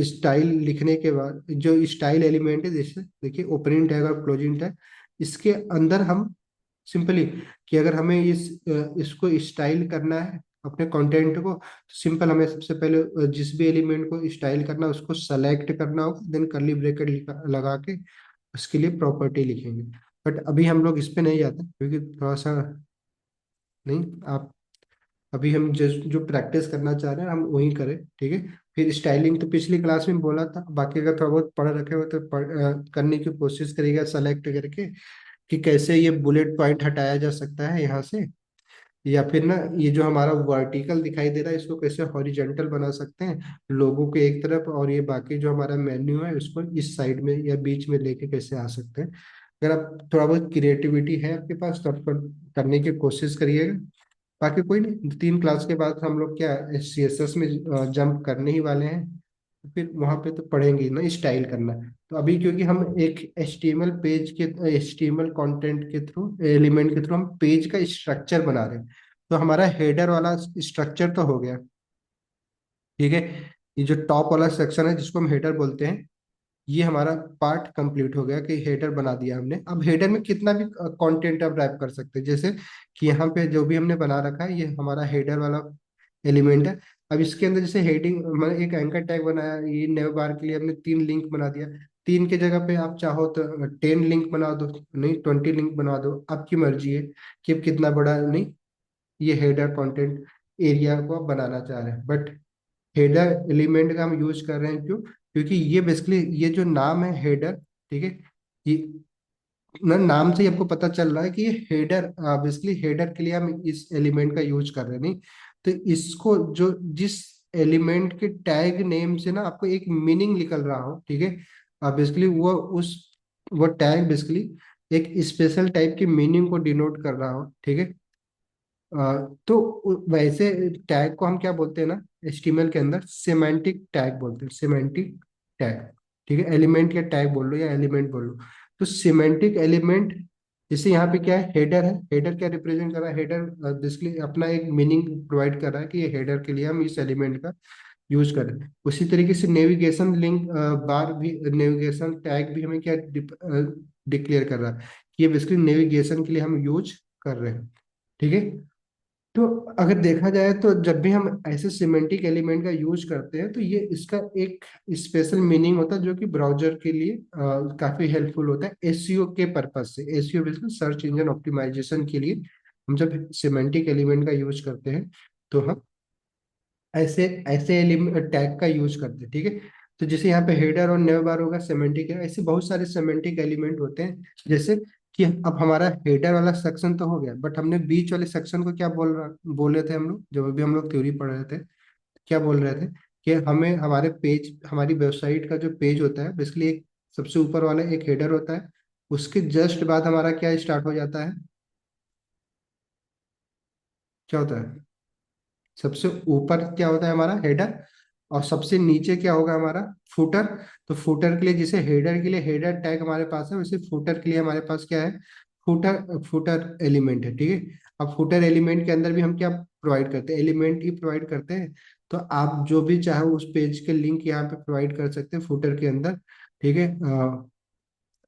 स्टाइल लिखने के बाद जो स्टाइल एलिमेंट है, जैसे देखिए ओपनिंग टैग और क्लोजिंग टैग, इसके अंदर हम सिंपली कि अगर हमें इसको स्टाइल करना है अपने कंटेंट को, तो सिंपल हमें सबसे पहले जिस भी एलिमेंट को स्टाइल करना है उसको सेलेक्ट करना होगा, देन कर्ली ब्रैकेट लगा के उसके लिए प्रॉपर्टी लिखेंगे। बट अभी हम लोग इस पे नहीं जाते, क्योंकि थोड़ा सा नहीं, आप अभी हम जो प्रैक्टिस करना चाह रहे हैं हम वही करें, ठीक है। फिर स्टाइलिंग तो पिछली क्लास में बोला था, बाकी अगर थोड़ा बहुत पढ़ रखे हो तो करने की कोशिश करिएगा सेलेक्ट करके, कि कैसे ये बुलेट पॉइंट हटाया जा सकता है यहाँ से, या फिर ना ये जो हमारा वर्टिकल दिखाई दे रहा है इसको कैसे हॉरिजेंटल बना सकते हैं, लोगों के एक तरफ, और ये बाकी जो हमारा मेन्यू है उसको इस साइड में या बीच में लेके कैसे आ सकते हैं। अगर आप थोड़ा बहुत क्रिएटिविटी है आपके पास तो आप करने की कोशिश करिएगा। बाकी कोई नहीं, 3 क्लास के बाद हम लोग क्या सी एस एस में जंप करने ही वाले हैं, तो फिर वहां पे तो पढ़ेंगे ही ना स्टाइल करना। तो अभी क्योंकि हम एक HTML पेज के HTML कंटेंट के थ्रू, एलिमेंट के थ्रू हम पेज का स्ट्रक्चर बना रहे हैं, तो हमारा हेडर वाला स्ट्रक्चर तो हो गया, ठीक है। ये जो टॉप वाला सेक्शन है जिसको हम हेडर बोलते हैं, ये हमारा पार्ट कंप्लीट हो गया कि हेडर बना दिया हमने। अब हेडर में कितना भी कंटेंट आप रैप कर सकते हैं, जैसे कि यहाँ पे जो भी हमने बना रखा है ये हमारा हेडर वाला एलिमेंट है। अब इसके अंदर जैसे हेडिंग, मैंने एक एंकर टैग बनाया, ये नेव बार के लिए हमने 3 लिंक बना दिया। 3 की जगह पे आप चाहो तो 10 लिंक बना दो, नहीं 20 लिंक बना दो, आपकी मर्जी है कि आप कितना बड़ा नहीं ये हेडर कंटेंट एरिया को आप बनाना चाह रहे हैं। बट हेडर एलिमेंट का हम यूज कर रहे हैं, क्यों, क्योंकि ये बेसिकली ये जो नाम है हेडर, ठीक है, ये ना नाम से ही आपको पता चल रहा है कि ये हेडर, बेसिकली हेडर के लिए हम इस एलिमेंट का यूज कर रहे हैं, नहीं तो इसको जो जिस एलिमेंट के टैग नेम से ना आपको एक मीनिंग निकल रहा हो, ठीक है, बेसिकली वो टैग बेसिकली एक स्पेशल टाइप की मीनिंग को डिनोट कर रहा हो, ठीक है। तो वैसे टैग को हम क्या बोलते हैं ना, HTML के अंदर सेमेंटिक टैग बोलते हैं, सेमेंटिक टैग, ठीक है। एलिमेंट या टैग बोल लो या एलिमेंट बोल लो, तो सेमेंटिक एलिमेंट, जैसे यहाँ पे क्या है, हेडर है, हेडर क्या रिप्रेजेंट कर रहा है, हेडर बेसिकली अपना एक मीनिंग प्रोवाइड कर रहा है कि ये हेडर के लिए हम इस एलिमेंट का यूज कर रहे हैं। उसी तरीके से नेविगेशन लिंक बार भी, नेविगेशन टैग भी हमें क्या डिक्लेयर कर रहा है कि ये बेसिकली नेविगेशन के लिए हम यूज कर रहे हैं, ठीक है। तो अगर देखा जाए तो जब भी हम ऐसे सिमेंटिक एलिमेंट का यूज करते हैं तो ये इसका एक स्पेशल मीनिंग होता है जो कि ब्राउजर के लिए काफी हेल्पफुल होता है एसईओ के पर्पज से। SEO basically search engine optimization के लिए हम जब सिमेंटिक एलिमेंट का यूज करते हैं तो हम ऐसे ऐसे टैग का यूज करते हैं, ठीक है। तो जैसे यहाँ पे हेडर और नेव बार होगा सिमेंटिक है, ऐसे बहुत सारे सिमेंटिक एलिमेंट होते हैं। जैसे कि अब हमारा हेडर वाला सेक्शन तो हो गया, बट हमने बीच वाले सेक्शन को क्या बोल रहे थे हम लोग जब अभी हम लोग थ्योरी पढ़ रहे थे, क्या बोल रहे थे कि हमें हमारे पेज हमारी वेबसाइट का जो पेज होता है बेसिकली एक सबसे ऊपर वाला एक हेडर होता है, उसके जस्ट बाद हमारा क्या स्टार्ट हो जाता है, क्या होता है, सबसे ऊपर क्या होता है हमारा हेडर, और सबसे नीचे क्या होगा हमारा फुटर। तो फुटर के लिए जैसे हेडर के लिए हेडर टैग हमारे पास है, वैसे फुटर के लिए हमारे पास क्या है, फुटर फुटर एलिमेंट है, ठीक है। अब फुटर एलिमेंट के अंदर भी हम क्या प्रोवाइड करते हैं, एलिमेंट ही प्रोवाइड करते हैं। तो आप जो भी चाहे उस पेज के लिंक यहाँ पे प्रोवाइड कर सकते हैं फुटर के अंदर, ठीक है।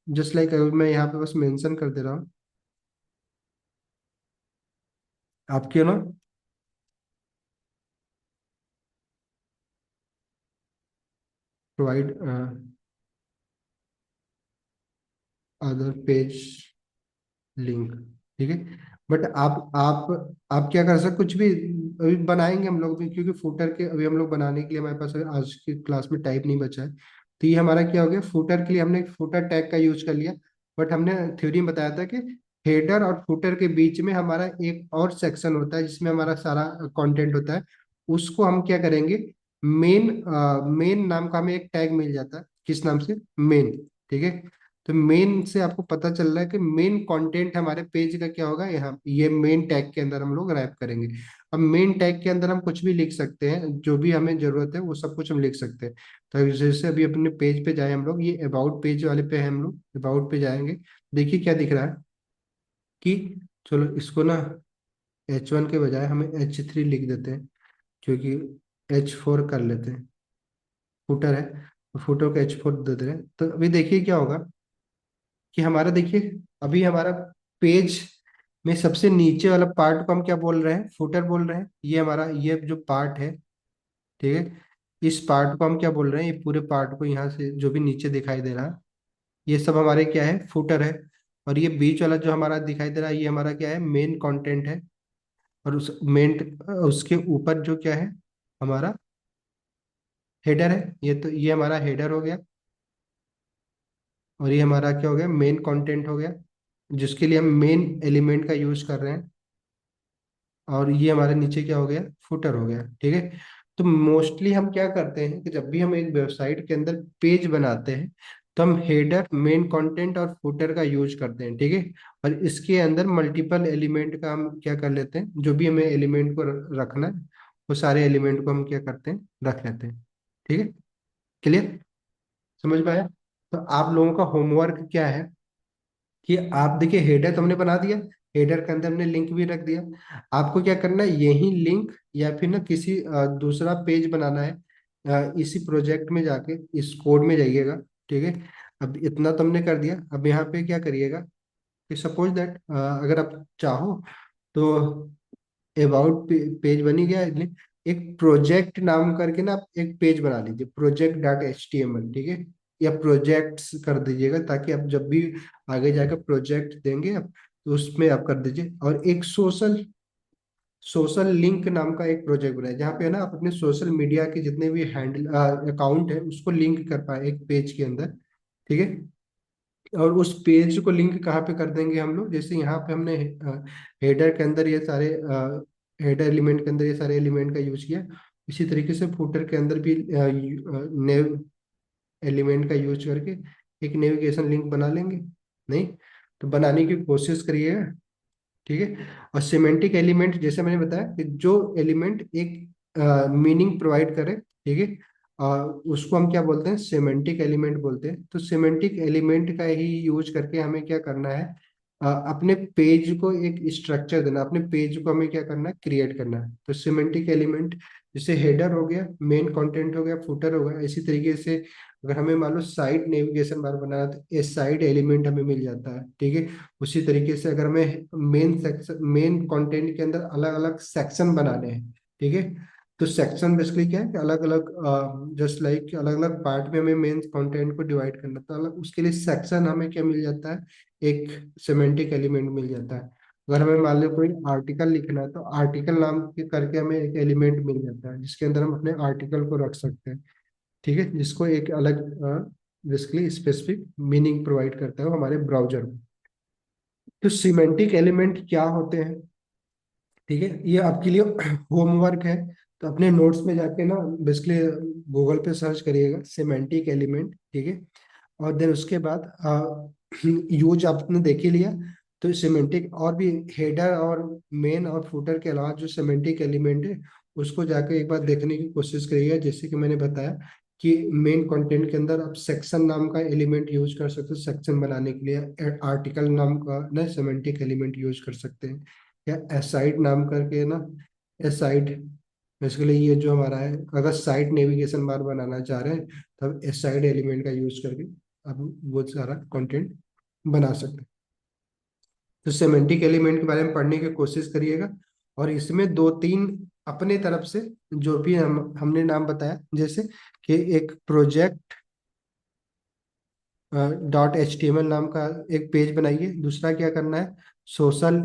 जस्ट लाइक मैं यहाँ पे बस मेंशन कर दे रहा हूँ आपके ना, प्रोवाइड अदर पेज लिंक, ठीक है। बट आप क्या कर सकते, कुछ भी अभी बनाएंगे हम लोग भी, क्योंकि फुटर के अभी हम लोग बनाने के लिए हमारे पास अभी आज की क्लास में टाइप नहीं बचा है। तो ये हमारा क्या हो गया, फुटर के लिए हमने फुटर टैग का यूज कर लिया। बट हमने थ्योरी में बताया था कि हेडर और फुटर के बीच में हमारा एक और सेक्शन होता है जिसमें हमारा सारा कंटेंट होता है। उसको हम क्या करेंगे, मेन मेन नाम का हमें एक टैग मिल जाता है, किस नाम से, मेन, ठीक है। तो मेन से आपको पता चल रहा है कि मेन कंटेंट हमारे पेज का क्या होगा, यहाँ ये मेन टैग के अंदर हम लोग रैप करेंगे। अब मेन टैग के अंदर हम कुछ भी लिख सकते हैं, जो भी हमें जरूरत है वो सब कुछ हम लिख सकते हैं। तो जैसे अभी अपने पेज पे जाए हम लोग, ये अबाउट पेज वाले पे है, हम लोग अबाउट पे जाएंगे, देखिए क्या दिख रहा है कि, चलो इसको ना H1 के बजाय हमें H3 लिख देते हैं, क्योंकि H4 कर लेते हैं, फुटर है तो फुटर को H4 दे दे रहे हैं। तो अभी देखिए क्या होगा कि हमारा देखिए अभी हमारा पेज में सबसे नीचे वाला पार्ट को हम क्या बोल रहे हैं, फुटर बोल रहे हैं। ये हमारा ये जो पार्ट है, ठीक है, इस पार्ट को हम क्या बोल रहे हैं, ये पूरे पार्ट को यहाँ से जो भी नीचे दिखाई दे रहा है ये सब हमारे क्या है, फुटर है। और ये बीच वाला जो हमारा दिखाई दे रहा है ये हमारा क्या है, मेन कंटेंट है। और उस मेन उसके ऊपर जो क्या है हमारा हेडर है, ये तो ये हमारा हेडर हो गया। और ये हमारा क्या हो गया, मेन कंटेंट हो गया, जिसके लिए हम मेन एलिमेंट का यूज कर रहे हैं। और ये हमारे नीचे क्या हो गया, फुटर हो गया, ठीक है। तो मोस्टली हम क्या करते हैं कि जब भी हम एक वेबसाइट के अंदर पेज बनाते हैं तो हम हेडर, मेन कंटेंट और फुटर का यूज करते हैं, ठीक है। और इसके अंदर मल्टीपल एलिमेंट का हम क्या कर लेते हैं, जो भी हमें एलिमेंट को रखना है वो सारे एलिमेंट को हम क्या करते हैं, रख लेते हैं, ठीक है। क्लियर, समझ में आया। तो आप लोगों का होमवर्क क्या है कि आप देखिए हेडर तो हमने बना दिया, हेडर के अंदर हमने लिंक भी रख दिया। आपको क्या करना है, यही लिंक या फिर ना किसी दूसरा पेज बनाना है, इसी प्रोजेक्ट में जाके इस कोड में जाइएगा, ठीक है। अब इतना तो हमने कर दिया, अब यहाँ पे क्या करिएगा कि सपोज दैट अगर आप चाहो तो अबाउट पेज बन ही गया, एक प्रोजेक्ट नाम करके ना आप एक पेज बना लीजिए, project dot H T M L, ठीक है। या प्रोजेक्ट्स कर दीजिएगा ताकि आप जब भी आगे जाकर प्रोजेक्ट देंगे आप तो उसमें आप कर दीजिए। और एक सोशल सोशल लिंक नाम का एक प्रोजेक्ट बनाए जहाँ पे है ना आप अपने सोशल मीडिया के जितने भी हैंडल अकाउंट है उसको लिंक कर पाए एक पेज के अंदर, ठीक है। और उस पेज को लिंक कहाँ पे कर देंगे हम लोग, जैसे यहाँ पे हमने हेडर के अंदर ये सारे हेडर एलिमेंट के अंदर ये सारे एलिमेंट का यूज किया, इसी तरीके से फुटर के अंदर भी नेव एलिमेंट का यूज करके एक नेविगेशन लिंक बना लेंगे। नहीं तो बनाने की कोशिश करिएगा, ठीक है। और सिमेंटिक एलिमेंट जैसे मैंने बताया कि जो एलिमेंट एक मीनिंग प्रोवाइड करे, ठीक है, उसको हम क्या बोलते हैं, सिमेंटिक एलिमेंट बोलते हैं। तो सिमेंटिक एलिमेंट का ही यूज करके हमें क्या करना है, अपने पेज को एक स्ट्रक्चर देना, अपने पेज को हमें क्या करना है, क्रिएट करना है। तो सिमेंटिक एलिमेंट जैसे हेडर हो गया, मेन कंटेंट हो गया, फुटर हो गया, इसी तरीके से अगर हमें मान लो साइड नेविगेशन बार बनाना है तो एस साइड एलिमेंट हमें मिल जाता है, ठीक है। उसी तरीके से अगर हमें मेन सेक्शन, मेन कंटेंट के अंदर अलग अलग सेक्शन बनाने हैं, ठीक है, तो सेक्शन बेसिकली क्या है कि अलग अलग, जस्ट लाइक अलग अलग पार्ट में हमें मेन कंटेंट को डिवाइड करना, तो अलग उसके लिए सेक्शन हमें क्या मिल जाता है, एक सिमेंटिक एलिमेंट मिल जाता है। अगर हमें मान लो कोई आर्टिकल लिखना है तो आर्टिकल नाम के करके हमें एक एलिमेंट मिल जाता है जिसके अंदर हम अपने आर्टिकल को रख सकते हैं, ठीक है, जिसको एक अलग बेसिकली स्पेसिफिक मीनिंग प्रोवाइड करता है वो हमारे ब्राउजर में। तो सिमेंटिक एलिमेंट क्या होते हैं, ठीक है, ये आपके लिए होमवर्क है। तो अपने नोट्स में जाके ना बेसिकली गूगल पे सर्च करिएगा सिमेंटिक एलिमेंट, ठीक है। और देन उसके बाद यूज आपने देख ही लिया, तो सिमेंटिक और भी हेडर और मेन और फुटर के अलावा जो सिमेंटिक एलिमेंट है उसको जाके एक बार देखने की कोशिश करिएगा। जैसे कि मैंने बताया कि मेन कंटेंट के अंदर आप सेक्शन नाम का एलिमेंट यूज कर सकते हो सेक्शन बनाने के लिए, आर्टिकल नाम का ना सिमेंटिक एलिमेंट यूज कर सकते हैं, या एसाइड नाम करके ना, एसाइड बेसिकली ये जो हमारा है, अगर साइड नेविगेशन बार बनाना चाह रहे हैं तब एसाइड एलिमेंट का यूज करके आप वो सारा कंटेंट बना सकते हैं। तो सेमेंटिक एलिमेंट के बारे में पढ़ने की कोशिश करिएगा, और इसमें दो तीन अपने तरफ से जो भी हमने नाम बताया, जैसे कि एक प्रोजेक्ट .html नाम का एक पेज बनाइए। दूसरा क्या करना है, सोशल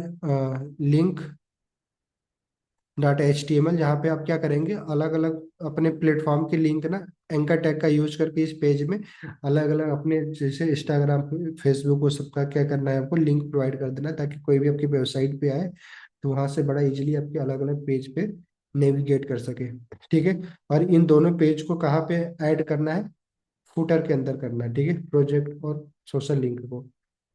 लिंक .html, जहाँ पे आप क्या करेंगे, अलग अलग अपने प्लेटफॉर्म के लिंक ना एंकर टैग का यूज करके इस पेज में अलग अलग अपने, जैसे इंस्टाग्राम, फेसबुक, वो सबका क्या करना है, आपको लिंक प्रोवाइड कर देना है ताकि कोई भी आपकी वेबसाइट पे आए तो वहां से बड़ा इजीली आपके अलग अलग पेज पे नेविगेट कर सके, ठीक है। और इन दोनों पेज को कहाँ पे ऐड करना है, फुटर के अंदर करना है, ठीक है, प्रोजेक्ट और सोशल लिंक को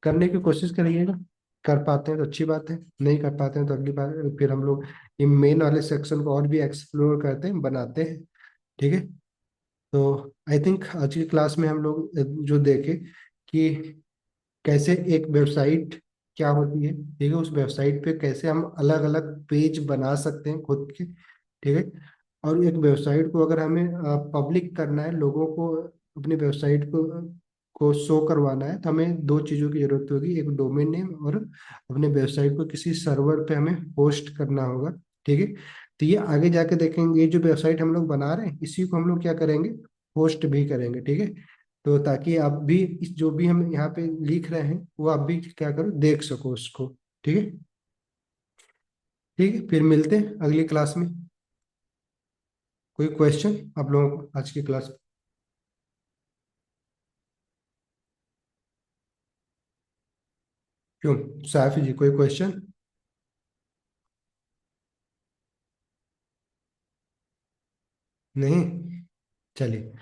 करने की कोशिश करिएगा। कर पाते हैं तो अच्छी बात है, नहीं कर पाते हैं तो अगली बार फिर हम लोग ये मेन वाले सेक्शन को और भी एक्सप्लोर करते हैं, बनाते हैं, ठीक है। तो आई थिंक आज की क्लास में हम लोग जो देखे कि कैसे एक वेबसाइट क्या होती है, ठीक है, उस वेबसाइट पे कैसे हम अलग अलग पेज बना सकते हैं खुद के, ठीक है। और एक वेबसाइट को अगर हमें पब्लिक करना है, लोगों को अपनी वेबसाइट को शो करवाना है, तो हमें दो चीज़ों की जरूरत होगी, एक डोमेन नेम और अपने वेबसाइट को किसी सर्वर पे हमें होस्ट करना होगा, ठीक है। तो ये आगे जाके देखेंगे, ये जो वेबसाइट हम लोग बना रहे हैं इसी को हम लोग क्या करेंगे, होस्ट भी करेंगे, ठीक है। तो ताकि आप भी इस जो भी हम यहाँ पे लिख रहे हैं वो आप भी क्या करो, देख सको उसको, ठीक है। ठीक है, फिर मिलते हैं अगली क्लास में। कोई क्वेश्चन आप लोगों को आज की क्लास में? क्यों, साफी जी कोई क्वेश्चन? नहीं, चलिए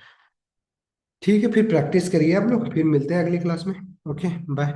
ठीक है, फिर प्रैक्टिस करिए आप लोग, फिर मिलते हैं अगली क्लास में। Okay, bye.